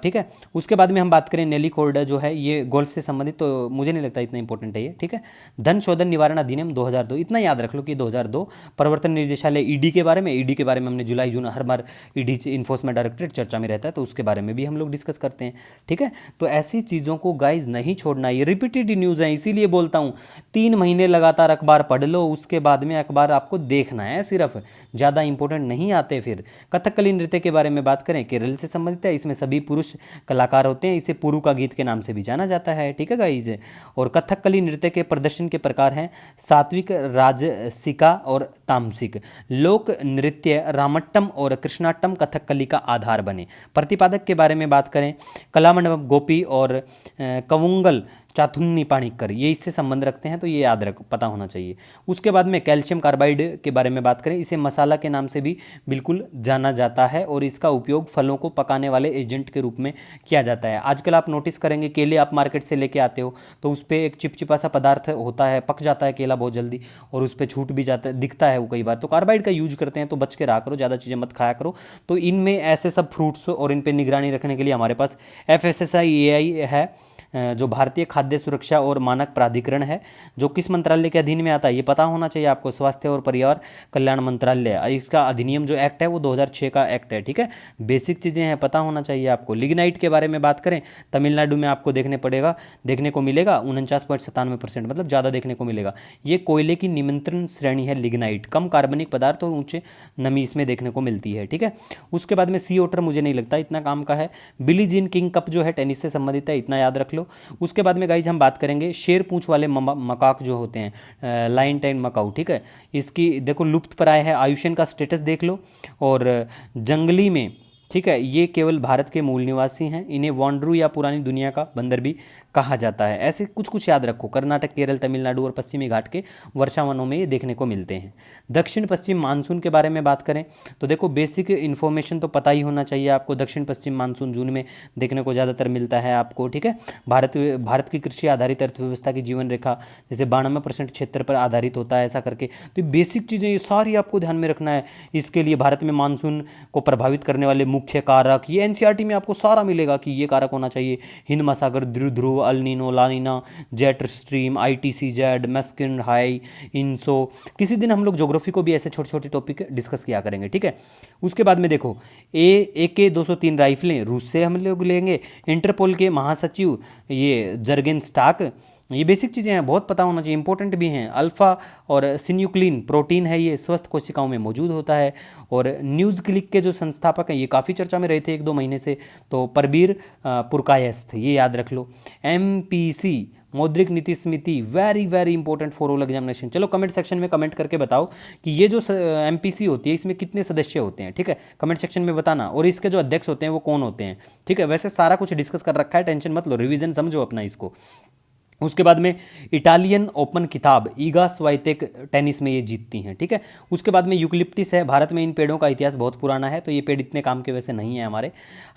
ठीक है। उसके बाद में हम बात करें, नेली कॉरिडोर जो है ये गोल्फ से संबंधित, तो मुझे नहीं लगता इतना इंपॉर्टेंट है ये, ठीक है। धन शोधन निवारण अधिनियम 2002, इतना याद रख लो कि 2002। प्रवर्तन निर्देशालय ईडी के बारे में हमने जुलाई जून हर बार ईडी इन्फोर्समेंट डायरेक्टरेट चर्चा में रहता है, तो उसके बारे में भी हम लोग डिस्कस करते हैं, ठीक है। तो ऐसी चीज़ों को गाइज नहीं छोड़ना, ये रिपीटेड न्यूज़ है, इसीलिए बोलता हूँ 3 महीने लगातार अखबार पढ़ लो, उसके बाद में अखबार आपको देखना है सिर्फ, ज़्यादा इंपॉर्टेंट नहीं आते। फिर कथकली नृत्य के बारे में बात करें, केरल से संबंधित है, इसमें सभी पुरुष कलाकार होते हैं, इसे पुरु का गीत के नाम से भी जाना जाता है, ठीक है गाइज। और कथकली नृत्य के प्रदर्शन के प्रकार हैं सात्विक, राजसिका और तामसिक। लोक नृत्य रामट्टम और कृष्णाट्टम कथकली का आधार बने। प्रतिपादक के बारे में बात करें, कलामंडपम गोपी और कवुंगल चाथुन्नी पाणिक्कर, ये इससे संबंध रखते हैं, तो ये याद रख पता होना चाहिए। उसके बाद में कैल्शियम कार्बाइड के बारे में बात करें, इसे मसाला के नाम से भी बिल्कुल जाना जाता है और इसका उपयोग फलों को पकाने वाले एजेंट के रूप में किया जाता है। आजकल आप नोटिस करेंगे, केले आप मार्केट से लेके आते हो तो उस पर एक चिपचिपा सा पदार्थ होता है, पक जाता है केला बहुत जल्दी और उस पर छूट भी जाता है, दिखता है वो कई बार, तो कार्बाइड का यूज करते हैं, तो बच के रहा करो, ज़्यादा चीज़ें मत खाया करो। तो इनमें ऐसे सब फ्रूट्स और इन पर निगरानी रखने के लिए हमारे पास FSSAI है, जो भारतीय खाद्य सुरक्षा और मानक प्राधिकरण है, जो किस मंत्रालय के अधीन में आता है ये पता होना चाहिए आपको, स्वास्थ्य और परिवार कल्याण मंत्रालय। इसका अधिनियम जो एक्ट है वो 2006 का एक्ट है, ठीक है। बेसिक चीज़ें हैं, पता होना चाहिए आपको। लिग्नाइट के बारे में बात करें, तमिलनाडु में आपको देखने को मिलेगा 49.97%, मतलब ज़्यादा देखने को मिलेगा। ये कोयले की निमंत्रण श्रेणी है लिग्नाइट, कम कार्बनिक पदार्थ और ऊंचे नमी इसमें देखने को मिलती है, ठीक है। उसके बाद में सी ओटर मुझे नहीं लगता इतना काम का है। बिली जीन किंग कप जो है टेनिस से संबंधित है, इतना याद रख लो। उसके बाद में गाइज हम बात करेंगे शेर पूंछ वाले मकाक जो होते हैं, लाइन टाइन मकाऊ, ठीक है। इसकी देखो लुप्त प्राय है, आयुष्मान का स्टेटस देख लो। और जंगली में, ठीक है, ये केवल भारत के मूल निवासी हैं, इन्हें वांडरू या पुरानी दुनिया का बंदर भी कहा जाता है। ऐसे कुछ कुछ याद रखो, कर्नाटक, केरल, तमिलनाडु और पश्चिमी घाट के वर्षावनों में ये देखने को मिलते हैं। दक्षिण पश्चिम मानसून के बारे में बात करें तो देखो बेसिक इन्फॉर्मेशन तो पता ही होना चाहिए आपको। दक्षिण पश्चिम मानसून जून में देखने को ज़्यादातर मिलता है आपको, ठीक है। भारत की कृषि आधारित अर्थव्यवस्था की जीवन रेखा जैसे 92% क्षेत्र पर आधारित होता है, ऐसा करके। तो बेसिक चीज़ें ये सारी आपको ध्यान में रखना है। इसके लिए भारत में मानसून को प्रभावित करने वाले मुख्य कारक, ये NCERT में आपको सारा मिलेगा कि ये कारक होना चाहिए। हिंद महासागर, ध्रुव, El Nino, La Nina, jet stream, ITC-Z, Mascarene high, ENSO. किसी दिन हम लोग ज्योग्राफी को भी ऐसे छोटे छोटे टॉपिक डिस्कस किया करेंगे, ठीक है। उसके बाद में देखो AK-203 राइफलें रूस से हम लोग लेंगे। इंटरपोल के महासचिव ये जर्गेन स्टाक, ये बेसिक चीज़ें हैं, बहुत पता होना चाहिए, इंपॉर्टेंट भी हैं। अल्फ़ा और सिन्यूक्लिन प्रोटीन है, ये स्वस्थ कोशिकाओं में मौजूद होता है। और न्यूज़ क्लिक के जो संस्थापक हैं ये काफ़ी चर्चा में रहे थे 1-2 महीने से, तो परबीर पुरकायस्थ, ये याद रख लो। MPC मौद्रिक नीति समिति, very very important for all examination. चलो कमेंट सेक्शन में कमेंट करके बताओ कि ये जो MPC होती है इसमें कितने सदस्य होते हैं, ठीक है, कमेंट सेक्शन में बताना। और इसके जो अध्यक्ष होते हैं वो कौन होते हैं, ठीक है। वैसे सारा कुछ डिस्कस कर रखा है, टेंशन मत लो, रिवीजन समझो अपना इसको। उसके बाद में इटालियन ओपन खिताब ईगा स्वाइतेक टेनिस में ये जीतती हैं, ठीक है। उसके बाद में यूकलिप्टिस है, भारत में इन पेड़ों का इतिहास बहुत पुराना है, तो ये पेड़ इतने काम के वैसे नहीं है हमारे।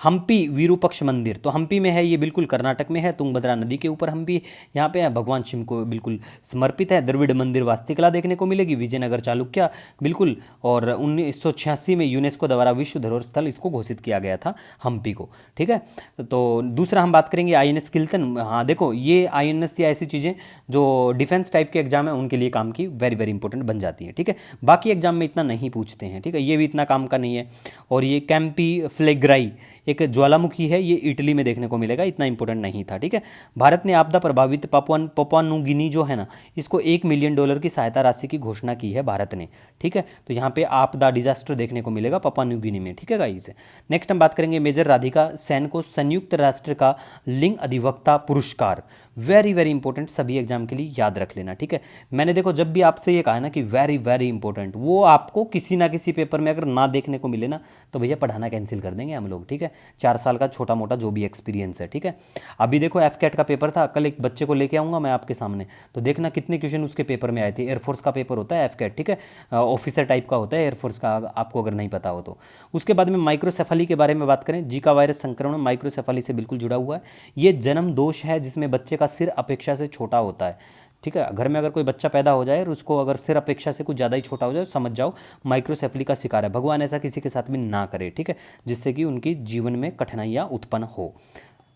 हम्पी विरूपक्ष मंदिर, तो हम्पी में है, ये बिल्कुल कर्नाटक में है, तुंगभद्रा नदी के ऊपर हम्पी, यहाँ पे है, भगवान शिव को बिल्कुल समर्पित है। द्रविड़ मंदिर वास्तुकला देखने को मिलेगी, विजयनगर चालुक्य बिल्कुल। और 1986 में यूनेस्को द्वारा विश्व धरोहर स्थल इसको घोषित किया गया था हम्पी को, ठीक है। तो दूसरा हम बात करेंगे INS किल्तन। हाँ देखो, ये INS या ऐसी चीज़ें जो डिफेंस टाइप के एग्जाम है उनके लिए काम की वेरी वेरी इंपॉर्टेंट बन जाती है, ठीक है। बाकी एग्जाम में इतना नहीं पूछते हैं, ठीक है, ये भी इतना काम का नहीं है। और ये कैंपी फ्लेग्राई एक ज्वालामुखी है, ये इटली में देखने को मिलेगा, इतना इंपॉर्टेंट नहीं था, ठीक है। भारत ने आपदा प्रभावित पापुआ न्यू गिनी जो है ना, इसको $1 मिलियन की सहायता राशि की घोषणा की है भारत ने, ठीक है। तो यहाँ पे आपदा डिजास्टर देखने को मिलेगा पापुआ न्यू गिनी में, ठीक है गाइस। नेक्स्ट हम बात करेंगे मेजर राधिका सेन को संयुक्त राष्ट्र का लिंग अधिवक्ता पुरस्कार, वेरी वेरी इंपॉर्टेंट, सभी एग्जाम के लिए याद रख लेना, ठीक है। मैंने देखो जब भी आपसे ये कहा है ना कि वेरी वेरी इंपॉर्टेंट, वो आपको किसी ना किसी पेपर में अगर ना देखने को मिले ना तो भैया पढ़ाना कैंसिल कर देंगे हम लोग, ठीक है। 4 साल का छोटा मोटा जो भी एक्सपीरियंस है, ठीक है। अभी देखो FCAT का पेपर था, कल एक बच्चे को लेके आऊँगा मैं आपके सामने, तो देखना कितने क्वेश्चन उसके पेपर में आए थे। एयरफोर्स का पेपर होता है FCAT, ठीक है, ऑफिसर टाइप का होता है एयरफोर्स का, आपको अगर नहीं पता हो तो। उसके बाद में माइक्रोसेफली के बारे में बात करें, जीका वायरस संक्रमण माइक्रोसेफली से बिल्कुल जुड़ा हुआ है। ये जन्म दोष है जिसमें बच्चे का सिर अपेक्षा से छोटा होता है, ठीक है। घर में अगर कोई बच्चा पैदा हो जाए और उसको अगर सिर अपेक्षा से कुछ ज़्यादा ही छोटा हो जाए, समझ जाओ माइक्रोसेफली का शिकार है। भगवान ऐसा किसी के साथ भी ना करे, ठीक है, जिससे कि उनकी जीवन में कठिनाइयाँ उत्पन्न हो,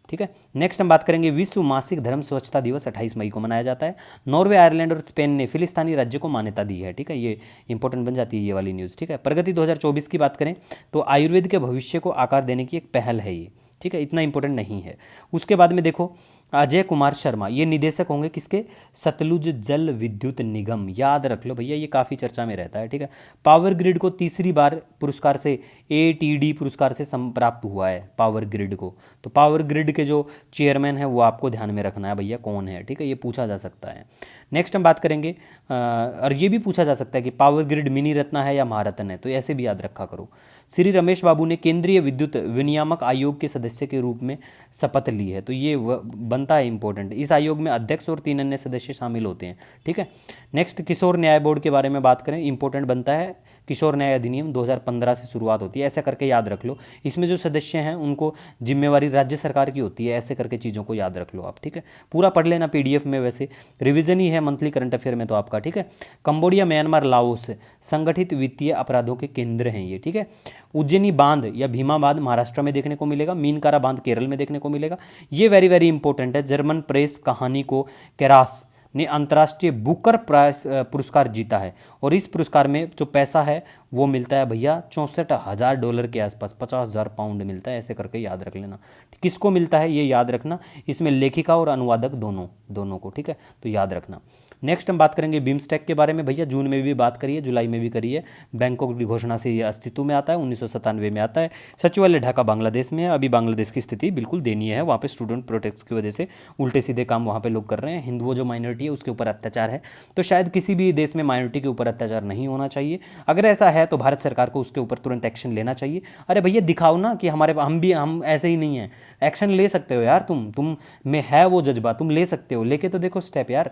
ठीक है। नेक्स्ट हम बात करेंगे विश्व मासिक धर्म स्वच्छता दिवस 28 मई को मनाया जाता है। नॉर्वे, आयरलैंड और स्पेन ने फिलिस्तीनी राज्य को मान्यता दी है, ठीक है, ये इंपॉर्टेंट बन जाती है ये वाली न्यूज़, ठीक है। प्रगति 2024 की बात करें तो आयुर्वेद के भविष्य को आकार देने की एक पहल है ये, ठीक है, इतना इंपॉर्टेंट नहीं है। उसके बाद में देखो अजय कुमार शर्मा, ये निदेशक होंगे किसके, सतलुज जल विद्युत निगम, याद रख लो भैया, ये काफ़ी चर्चा में रहता है, ठीक है। पावर ग्रिड को तीसरी बार पुरस्कार से ATD पुरस्कार से प्राप्त हुआ है पावर ग्रिड को। तो पावर ग्रिड के जो चेयरमैन है वो आपको ध्यान में रखना है भैया कौन है, ठीक है, ये पूछा जा सकता है। नेक्स्ट हम बात करेंगे और ये भी पूछा जा सकता है कि पावर ग्रिड मिनी रत्न है या महारत्न है, तो ऐसे भी याद रखा करो। श्री रमेश बाबू ने केंद्रीय विद्युत विनियामक आयोग के सदस्य के रूप में शपथ ली है, तो ये बनता है इंपॉर्टेंट। इस आयोग में अध्यक्ष और 3 अन्य सदस्य शामिल होते हैं, ठीक है। नेक्स्ट किशोर न्याय बोर्ड के बारे में बात करें, इंपॉर्टेंट बनता है। किशोर न्याय अधिनियम 2015 से शुरुआत होती है, ऐसा करके याद रख लो। इसमें जो सदस्य हैं उनको जिम्मेवारी राज्य सरकार की होती है, ऐसे करके चीज़ों को याद रख लो आप, ठीक है। पूरा पढ़ लेना PDF में, वैसे रिवीजन ही है मंथली करंट अफेयर में तो आपका, ठीक है। कंबोडिया, म्यांमार, लाओस संगठित वित्तीय अपराधों के केंद्र हैं ये, ठीक है। उज्जैनी बांध या भीमा बांध महाराष्ट्र में देखने को मिलेगा, मीनकारा बांध केरल में देखने को मिलेगा। ये वेरी वेरी इंपॉर्टेंट है। जर्मन प्रेस कहानी को केरास ने अंतर्राष्ट्रीय बुकर प्राइज पुरस्कार जीता है, और इस पुरस्कार में जो पैसा है वो मिलता है भैया $64,000 के आसपास, 50,000 पाउंड मिलता है, ऐसे करके याद रख लेना। किसको मिलता है ये याद रखना, इसमें लेखिका और अनुवादक दोनों को, ठीक है, तो याद रखना। नेक्स्ट हम बात करेंगे बिम्स्टेक के बारे में भैया, जून में भी बात करी है, जुलाई में भी करी है। बैंकॉक की घोषणा से ये अस्तित्व में आता है, 1997 में आता है। सचिवालय ढाका बांग्लादेश में है। अभी बांग्लादेश की स्थिति बिल्कुल दयनीय है, वहाँ पे स्टूडेंट प्रोटेस्ट की वजह से उल्टे सीधे काम वहाँ पे लोग कर रहे हैं। हिंदुओं जो माइनॉरिटी है उसके ऊपर अत्याचार है, तो शायद किसी भी देश में माइनॉरिटी के ऊपर अत्याचार नहीं होना चाहिए। अगर ऐसा है तो भारत सरकार को उसके ऊपर तुरंत एक्शन लेना चाहिए। अरे भैया दिखाओ ना कि हम ऐसे ही नहीं हैं, एक्शन ले सकते हो यार, तुम में है वो जज्बा, तुम ले सकते हो, लेके तो देखो स्टेप यार।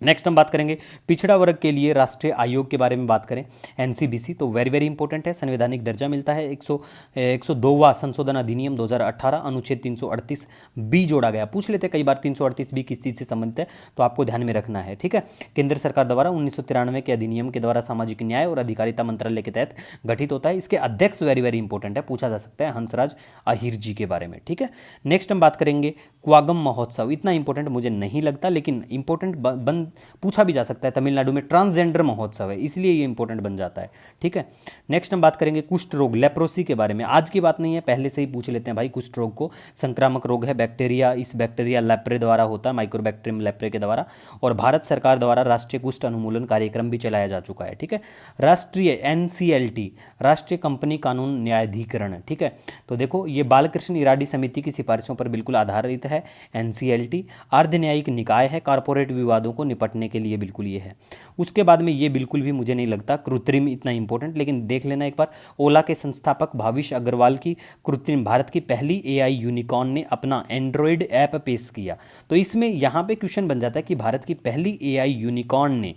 नेक्स्ट हम बात करेंगे पिछड़ा वर्ग के लिए राष्ट्रीय आयोग के बारे में बात करें, NCBC, तो वेरी वेरी इंपॉर्टेंट है। संवैधानिक दर्जा मिलता है। 102वां संशोधन अधिनियम 2018 अनुच्छेद 338B जोड़ा गया। पूछ लेते कई बार 338B किस चीज़ से संबंधित है, तो आपको ध्यान में रखना है, ठीक है। केंद्र सरकार द्वारा 1993 के अधिनियम के द्वारा सामाजिक न्याय और अधिकारिता मंत्रालय के तहत गठित होता है। इसके अध्यक्ष वेरी वेरी इंपॉर्टेंट है, पूछा जा सकता है हंसराज अहीर जी के बारे में, ठीक है। नेक्स्ट हम बात करेंगे क्वागम महोत्सव, इतना इंपॉर्टेंट मुझे नहीं लगता, लेकिन इंपॉर्टेंट बन पूछा भी जा सकता है। तमिलनाडु में ट्रांसजेंडर महोत्सव है, इसलिए ये इंपॉर्टेंट बन जाता है। ठीक है, नेक्स्ट हम बात करेंगे कुष्ठ रोग, लेप्रोसी के बारे में। आज की बात नहीं है, पहले से ही पूछ लेते हैं भाई। कुष्ठ रोग को संक्रामक रोग है, बैक्टीरिया, इस बैक्टीरिया लेप्रे द्वारा होता है, माइक्रोबैक्टीरियम लेप्रे के द्वारा, और भारत सरकार द्वारा राष्ट्रीय कुष्ठ उन्मूलन कार्यक्रम भी चलाया जा चुका है। ठीक है, राष्ट्रीय एनसीएलटी, राष्ट्रीय कंपनी कानून न्यायाधिकरण। ठीक है, तो देखो ये बालकृष्ण इराडी समिति की सिफारिशों पर बिल्कुल आधारित है एनसीएलटी। अर्ध न्यायिक निकाय है, कारपोरेट विवादों को निपटने के लिए बिल्कुल ये है। उसके बाद में ये बिल्कुल भी मुझे नहीं लगता कृत्रिम इतना इंपॉर्टेंट, लेकिन देख लेना एक बार। ओला के संस्थापक भाविश अग्रवाल की कृत्रिम, भारत की पहली एआई यूनिकॉर्न ने अपना एंड्रॉयड ऐप पेश किया। तो इसमें यहाँ पे क्वेश्चन बन जाता है कि भारत की पहली एआई यूनिकॉर्न ने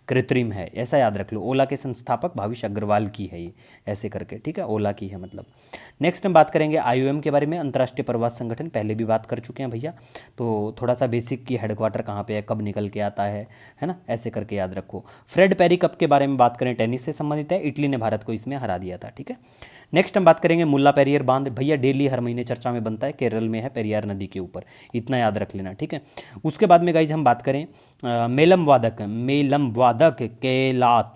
कृत्रिम है, ऐसा याद रख लो। ओला के संस्थापक भाविश अग्रवाल की है ये, ऐसे करके। ठीक है, ओला की है मतलब। नेक्स्ट हम बात करेंगे आईओएम के बारे में, अंतर्राष्ट्रीय प्रवास संगठन, पहले भी बात कर चुके हैं भैया। तो थोड़ा सा बेसिक की हेडक्वार्टर कहाँ पे है, कब निकल के आता है ना, ऐसे करके याद रखो। फ्रेड पेरी कप के बारे में बात करें, टेनिस से संबंधित है, इटली ने भारत को इसमें हरा दिया था। ठीक है, नेक्स्ट हम बात करेंगे मुल्ला पेरियार बांध, भैया डेली हर महीने चर्चा में बनता है, केरल में है, पेरियार नदी के ऊपर, इतना याद रख लेना। ठीक है, उसके बाद में गाइज हम बात करें मेलम वादक केलात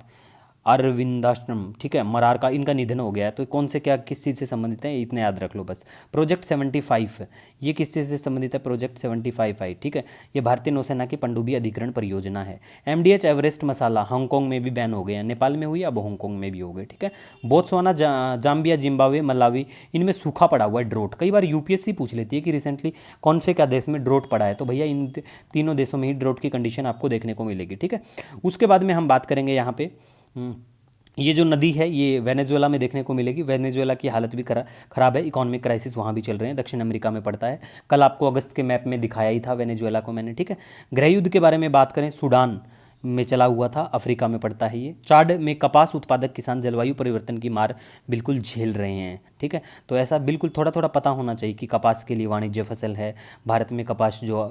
अरविंदाश्रम, ठीक है, मरार का, इनका निधन हो गया है। तो कौन से क्या किस चीज़ से संबंधित है, इतना याद रख लो बस। प्रोजेक्ट 75, ये किस चीज़ से संबंधित है, प्रोजेक्ट 75 है। ठीक है, ये भारतीय नौसेना की पनडुब्बी अधिग्रहण परियोजना है। एमडीएच एवरेस्ट मसाला हांगकांग में भी बैन हो गए हैं, नेपाल में हुई, अब हांगकांग में भी हो गए। ठीक है, बोत्सवाना, जाम्बिया, जिम्बाब्वे, मलावी, इनमें सूखा पड़ा हुआ है, ड्रोट। कई बार यूपीएससी पूछ लेती है कि रिसेंटली कौन से क्या देश में ड्रोट पड़ा है, तो भैया इन तीनों देशों में ही ड्रोट की कंडीशन आपको देखने को मिलेगी। ठीक है, उसके बाद में हम बात करेंगे यहाँ पे ये जो नदी है ये वेनेजुएला में देखने को मिलेगी। वेनेजुएला की हालत भी खराब है, इकोनॉमिक क्राइसिस वहाँ भी चल रहे हैं, दक्षिण अमेरिका में पड़ता है। कल आपको अगस्त के मैप में दिखाया ही था वेनेजुएला को मैंने। ठीक है, गृह युद्ध के बारे में बात करें, सूडान में चला हुआ था, अफ्रीका में पड़ता है ये। चाड में कपास उत्पादक किसान जलवायु परिवर्तन की मार बिल्कुल झेल रहे हैं। ठीक है, तो ऐसा बिल्कुल थोड़ा थोड़ा पता होना चाहिए कि कपास के लिए वाणिज्य फसल है। भारत में कपास जो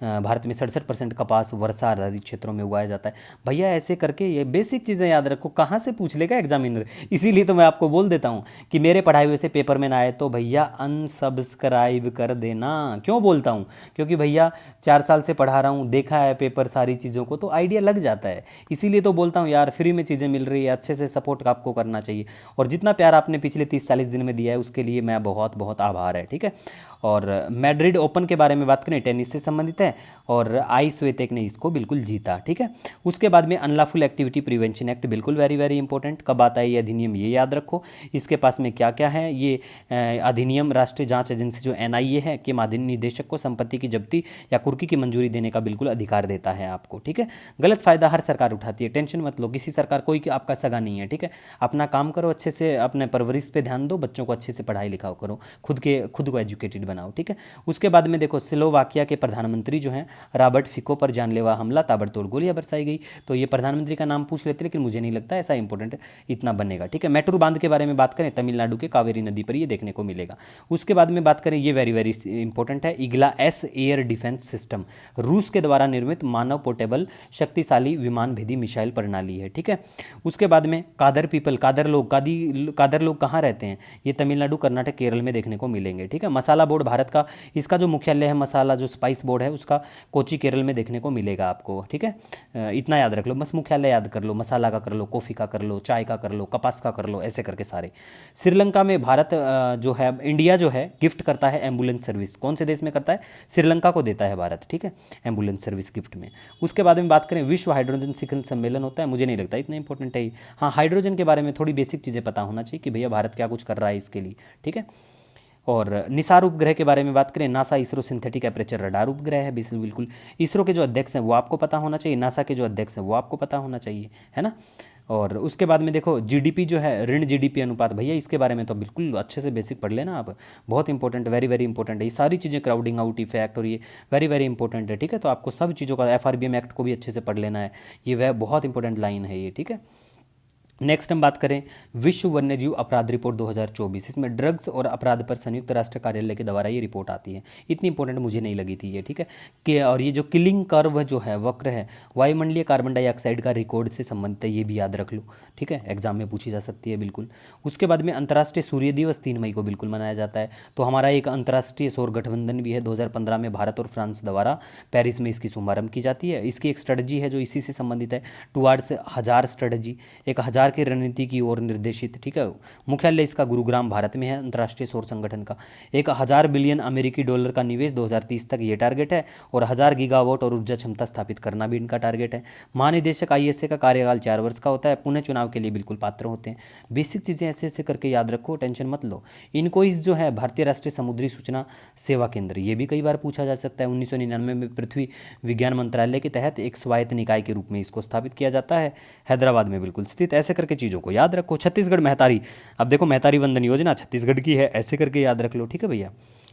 भारत में 67% कपास वर्षा आधारित क्षेत्रों में उगाया जाता है। भैया ऐसे करके ये बेसिक चीज़ें याद रखो, कहाँ से पूछ लेगा एग्जामिनर। इसीलिए तो मैं आपको बोल देता हूँ कि मेरे पढ़ाए हुए से पेपर में ना आए तो भैया अनसब्सक्राइब कर देना। क्यों बोलता हूँ, क्योंकि भैया 4 साल से पढ़ा रहा हूँ, देखा है पेपर सारी चीज़ों को, तो आइडिया लग जाता है। इसीलिए तो बोलता हूँ यार, फ्री में चीज़ें मिल रही है, अच्छे से सपोर्ट आपको करना चाहिए। और जितना प्यार आपने पिछले 30-40 दिन में दिया है उसके लिए मैं बहुत बहुत आभार है। ठीक है, और मैड्रिड ओपन के बारे में बात करें, टेनिस से संबंधित है, और आई श्वेतेक ने इसको बिल्कुल जीता। ठीक है, उसके बाद में अनलॉफुल एक्टिविटी प्रिवेंशन एक्ट, बिल्कुल वेरी वेरी इंपॉर्टेंट। कब आता है ये अधिनियम, ये याद रखो। इसके पास में क्या क्या है, ये अधिनियम राष्ट्रीय जांच एजेंसी जो एनआईए है के महानिदेशक को संपत्ति की जब्ती या कुर्की की मंजूरी देने का बिल्कुल अधिकार देता है आपको। ठीक है, गलत फायदा हर सरकार उठाती है, टेंशन मत लो, किसी सरकार कोई आपका सगा नहीं है। ठीक है, अपना काम करो अच्छे से, अपने परवरिश पे ध्यान दो, बच्चों को अच्छे से पढ़ाई लिखाओ करो, खुद को एजुकेटेड बनाओ। ठीक है, उसके बाद में देखो स्लोवाकिया के प्रधानमंत्री जो हैं रॉबर्ट फिको पर जानलेवा हमला, ताबड़तोड़ गोलियां बरसाई गई। तो ये प्रधानमंत्री का नाम पूछ लेते, लेकिन मुझे नहीं लगता ऐसा इंपॉर्टेंट इतना बनेगा। ठीक है, मेट्रो बांध के बारे में बात करें, तमिलनाडु के कावेरी नदी पर ये देखने को मिलेगा। उसके बाद में बात करें, ये वेरी वेरी इंपॉर्टेंट है, Igla S air defence system, रूस के द्वारा निर्मित मानव पोर्टेबल शक्तिशाली विमान भेदी मिसाइल प्रणाली है। ठीक है, उसके बाद में कादर पीपल, कादर लोग कहाँ रहते हैं, ये तमिलनाडु, कर्नाटक, केरल में देखने को मिलेंगे। ठीक है, मसाला बोर्ड भारत का, इसका जो मुख्यालय है मसाला जो स्पाइस बोर्ड है उसका कोची केरल में देखने को मिलेगा आपको। ठीक है, इतना याद रख लो बस, मुख्यालय याद कर लो, मसाला का कर लो, कॉफ़ी का कर लो, चाय का कर लो, कपास का कर लो, ऐसे करके सारे। श्रीलंका में भारत जो है, इंडिया जो है गिफ्ट करता है एम्बुलेंस सर्विस, कौन से देश में करता है, श्रीलंका को देता है भारत। ठीक है, एम्बुलेंस सर्विस गिफ्ट में। उसके बाद में बात करें, विश्व हाइड्रोजन शिखर सम्मेलन होता है, मुझे नहीं लगता इतना इंपॉर्टेंट है। हाँ, हाइड्रोजन के बारे में थोड़ी बेसिक चीज़ें पता होना चाहिए कि भैया भारत क्या कुछ कर रहा है इसके लिए। ठीक है, और निसार उपग्रह के बारे में बात करें, NASA ISRO synthetic aperture radar उपग्रह है बिल्कुल। इसरो के जो अध्यक्ष हैं वो आपको पता होना चाहिए, नासा के जो अध्यक्ष हैं वो आपको पता होना चाहिए, है ना। और उसके बाद में देखो जीडीपी जो है, ऋण जीडीपी अनुपात, भैया इसके बारे में तो बिल्कुल अच्छे से बेसिक पढ़ लेना आप, बहुत इंपॉर्टेंट, वेरी वेरी इंपॉर्टेंट है ये सारी चीज़ें, क्राउडिंग आउट इफेक्ट और ये वेरी वेरी इंपॉर्टेंट है। ठीक है, तो आपको सब चीज़ों का, एफआरबीएम एक्ट को भी अच्छे से पढ़ लेना है, ये वह बहुत इंपॉर्टेंट लाइन है ये। ठीक है, नेक्स्ट हम बात करें विश्व वन्यजीव अपराध रिपोर्ट 2024, इसमें ड्रग्स और अपराध पर संयुक्त राष्ट्र कार्यालय के द्वारा ये रिपोर्ट आती है। इतनी इंपॉर्टेंट मुझे नहीं लगी थी ये, ठीक है कि और ये जो किलिंग कर्व जो है वक्र है वायुमंडलीय कार्बन डाइऑक्साइड का रिकॉर्ड से संबंधित है, ये भी याद रख लो, ठीक है, एग्जाम में पूछी जा सकती है बिल्कुल। उसके बाद में अंतर्राष्ट्रीय सूर्य दिवस 3 मई को बिल्कुल मनाया जाता है। तो हमारा एक अंतर्राष्ट्रीय सौर गठबंधन भी है 2015 में भारत और फ्रांस द्वारा पेरिस में इसकी शुभारंभ की जाती है। इसकी एक स्ट्रेटजी है जो इसी से संबंधित है, टुवार्ड्स 1000 स्ट्रेटजी, एक 1000 की रणनीति की ओर निर्देशित, ठीक है। मुख्यालय इसका गुरुग्राम भारत में है अंतर्राष्ट्रीय सौर संगठन का। एक 1000 बिलियन अमेरिकी डॉलर का निवेश 2030 तक ये टारगेट है, और 1000 गीगावाट और ऊर्जा क्षमता स्थापित करना भी इनका टारगेट है। महानिदेशक आईएसए का कार्यकाल 4 वर्ष का होता है, पुनः चुनाव के लिए बिल्कुल पात्र होते हैं। बेसिक चीज़ें ऐसे ऐसे करके याद रखो, टेंशन मत लो। इनको इस जो है भारतीय राष्ट्रीय समुद्री सूचना सेवा केंद्र, ये भी कई बार पूछा जा सकता है। 1999 में पृथ्वी विज्ञान मंत्रालय के तहत एक स्वायत्त निकाय के रूप में इसको स्थापित किया जाता है, हैदराबाद में बिल्कुल स्थित। ऐसे करके चीज़ों को याद रखो। छत्तीसगढ़ महतारी, अब देखो महतारी वंदन योजना छत्तीसगढ़ की है, ऐसे करके याद रख लो, ठीक है भैया।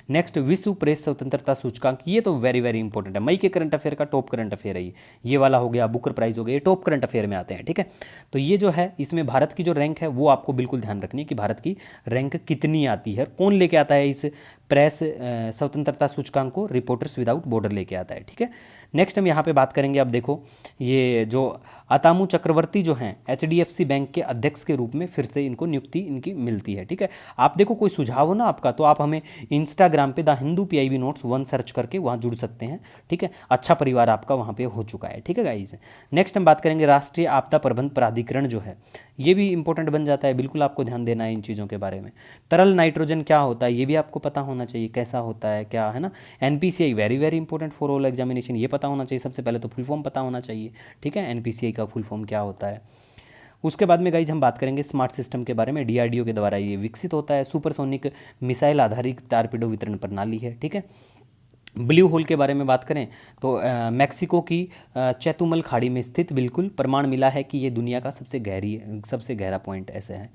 नेक्स्ट विश्व प्रेस स्वतंत्रता सूचकांक, ये तो वेरी वेरी इंपॉर्टेंट है, मई के करंट अफेयर का टॉप करंट अफेयर है ये वाला हो गया, बुकर प्राइज हो गया, ये टॉप करंट अफेयर में आते हैं, ठीक है। तो ये जो है इसमें भारत की जो रैंक है वो आपको बिल्कुल ध्यान रखनी है कि भारत की रैंक कितनी आती है, कौन लेके आता है इस प्रेस स्वतंत्रता सूचकांक को, रिपोर्टर्स विदाउट बॉर्डर लेके आता है, ठीक है। नेक्स्ट हम यहाँ पे बात करेंगे, अब देखो ये जो अतामू चक्रवर्ती जो हैं एचडीएफसी बैंक के अध्यक्ष के रूप में फिर से इनको नियुक्ति इनकी मिलती है, ठीक है। आप देखो कोई सुझाव हो ना आपका तो आप हमें इंस्टाग्राम पे the Hindu PIB notes 1 search करके वहाँ जुड़ सकते हैं, ठीक है। अच्छा परिवार आपका वहाँ पे हो चुका है, ठीक है गाइस। नेक्स्ट हम बात करेंगे राष्ट्रीय आपदा प्रबंधन प्राधिकरण जो है, ये भी इंपॉर्टेंट बन जाता है, बिल्कुल आपको ध्यान देना है इन चीज़ों के बारे में। तरल नाइट्रोजन क्या होता है ये भी आपको पता होना चाहिए, कैसा होता है क्या है ना। NPCI very very important for all examination, ये पता होना चाहिए, सबसे पहले तो फुल फॉर्म पता होना चाहिए, ठीक है, एनपीसीआई का फुल फॉर्म क्या होता है। उसके बाद में गाइज हम बात करेंगे स्मार्ट सिस्टम के बारे में, डीआरडीओ के द्वारा ये विकसित होता है। सुपरसोनिक मिसाइल आधारित टारपीडो वितरण प्रणाली है, ठीक है। ब्लू होल के बारे में बात करें तो मैक्सिको की चैतुमल खाड़ी में स्थित बिल्कुल प्रमाण मिला है कि ये दुनिया का सबसे गहरा पॉइंट ऐसे है।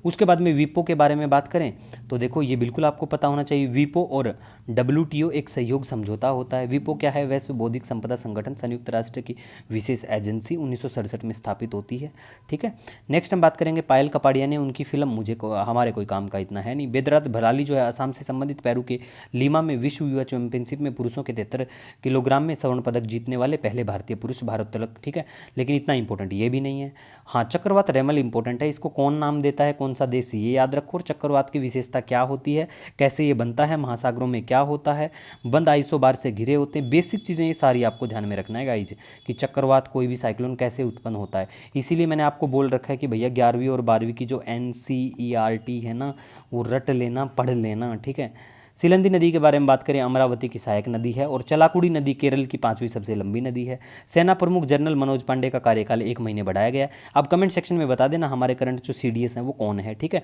उसके बाद में वीपो के बारे में बात करें तो देखो ये बिल्कुल आपको पता होना चाहिए, वीपो और डब्ल्यूटीओ एक सहयोग समझौता होता है। वीपो क्या है, वैश्व बौद्धिक संपदा संगठन, संयुक्त राष्ट्र की विशेष एजेंसी, 1967 में स्थापित होती है, ठीक है। नेक्स्ट हम बात करेंगे पायल कपाड़िया ने, उनकी फिल्म हमारे कोई काम का इतना है नहीं। बेदरात भराली जो है असम से संबंधित पेरू के लीमा में विश्व युवा चैंपियनशिप में पुरुषों के 73 किलोग्राम में स्वर्ण पदक जीतने वाले पहले भारतीय पुरुष भारोत्तोलक, ठीक है। लेकिन इतना इंपॉर्टेंट ये भी नहीं है। हाँ, चक्रवात रेमल इंपॉर्टेंट है, इसको कौन नाम देता है, कौन सा देश, ये याद रखो। और चक्रवात की विशेषता क्या होती है, कैसे ये बनता है, महासागरों में क्या होता है, बंद आइसोबार से घिरे होते हैं, बेसिक चीज़ें ये सारी आपको ध्यान में रखना है गाइज कि चक्रवात कोई भी साइक्लोन कैसे उत्पन्न होता है। इसीलिए मैंने आपको बोल रखा है कि भैया 11वीं और 12वीं की जो NCERT है ना वो रट लेना, पढ़ लेना, ठीक है। सिलंदी नदी के बारे में बात करें, अमरावती की सहायक नदी है, और चलाकुड़ी नदी केरल की 5वीं सबसे लंबी नदी है। सेना प्रमुख जनरल मनोज पांडे का कार्यकाल 1 महीने बढ़ाया गया है। अब कमेंट सेक्शन में बता देना हमारे करंट जो CDS हैं वो कौन है, ठीक है।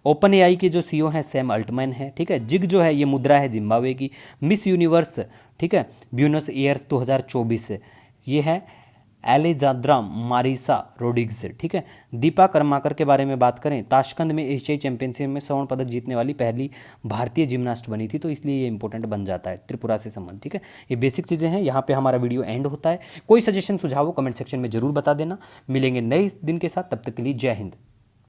ओपन एआई के जो CEO हैं सैम अल्टमैन है, ठीक है। जिग जो है ये मुद्रा है जिम्बाब्वे की। मिस यूनिवर्स, ठीक है, ब्यूनस एयर्स 2024 ये है एलेजांद्रा मारिसा रोड्रिग्स, ठीक है। दीपा कर्माकर के बारे में बात करें, ताशकंद में एशियाई चैंपियनशिप में स्वर्ण पदक जीतने वाली पहली भारतीय जिम्नास्ट बनी थी, तो इसलिए ये इंपॉर्टेंट बन जाता है, त्रिपुरा से संबंध, ठीक है। ये बेसिक चीज़ें हैं, यहाँ पे हमारा वीडियो एंड होता है। कोई सजेशन सुझाव कमेंट सेक्शन में जरूर बता देना। मिलेंगे नए दिन के साथ, तब तक के लिए जय हिंद।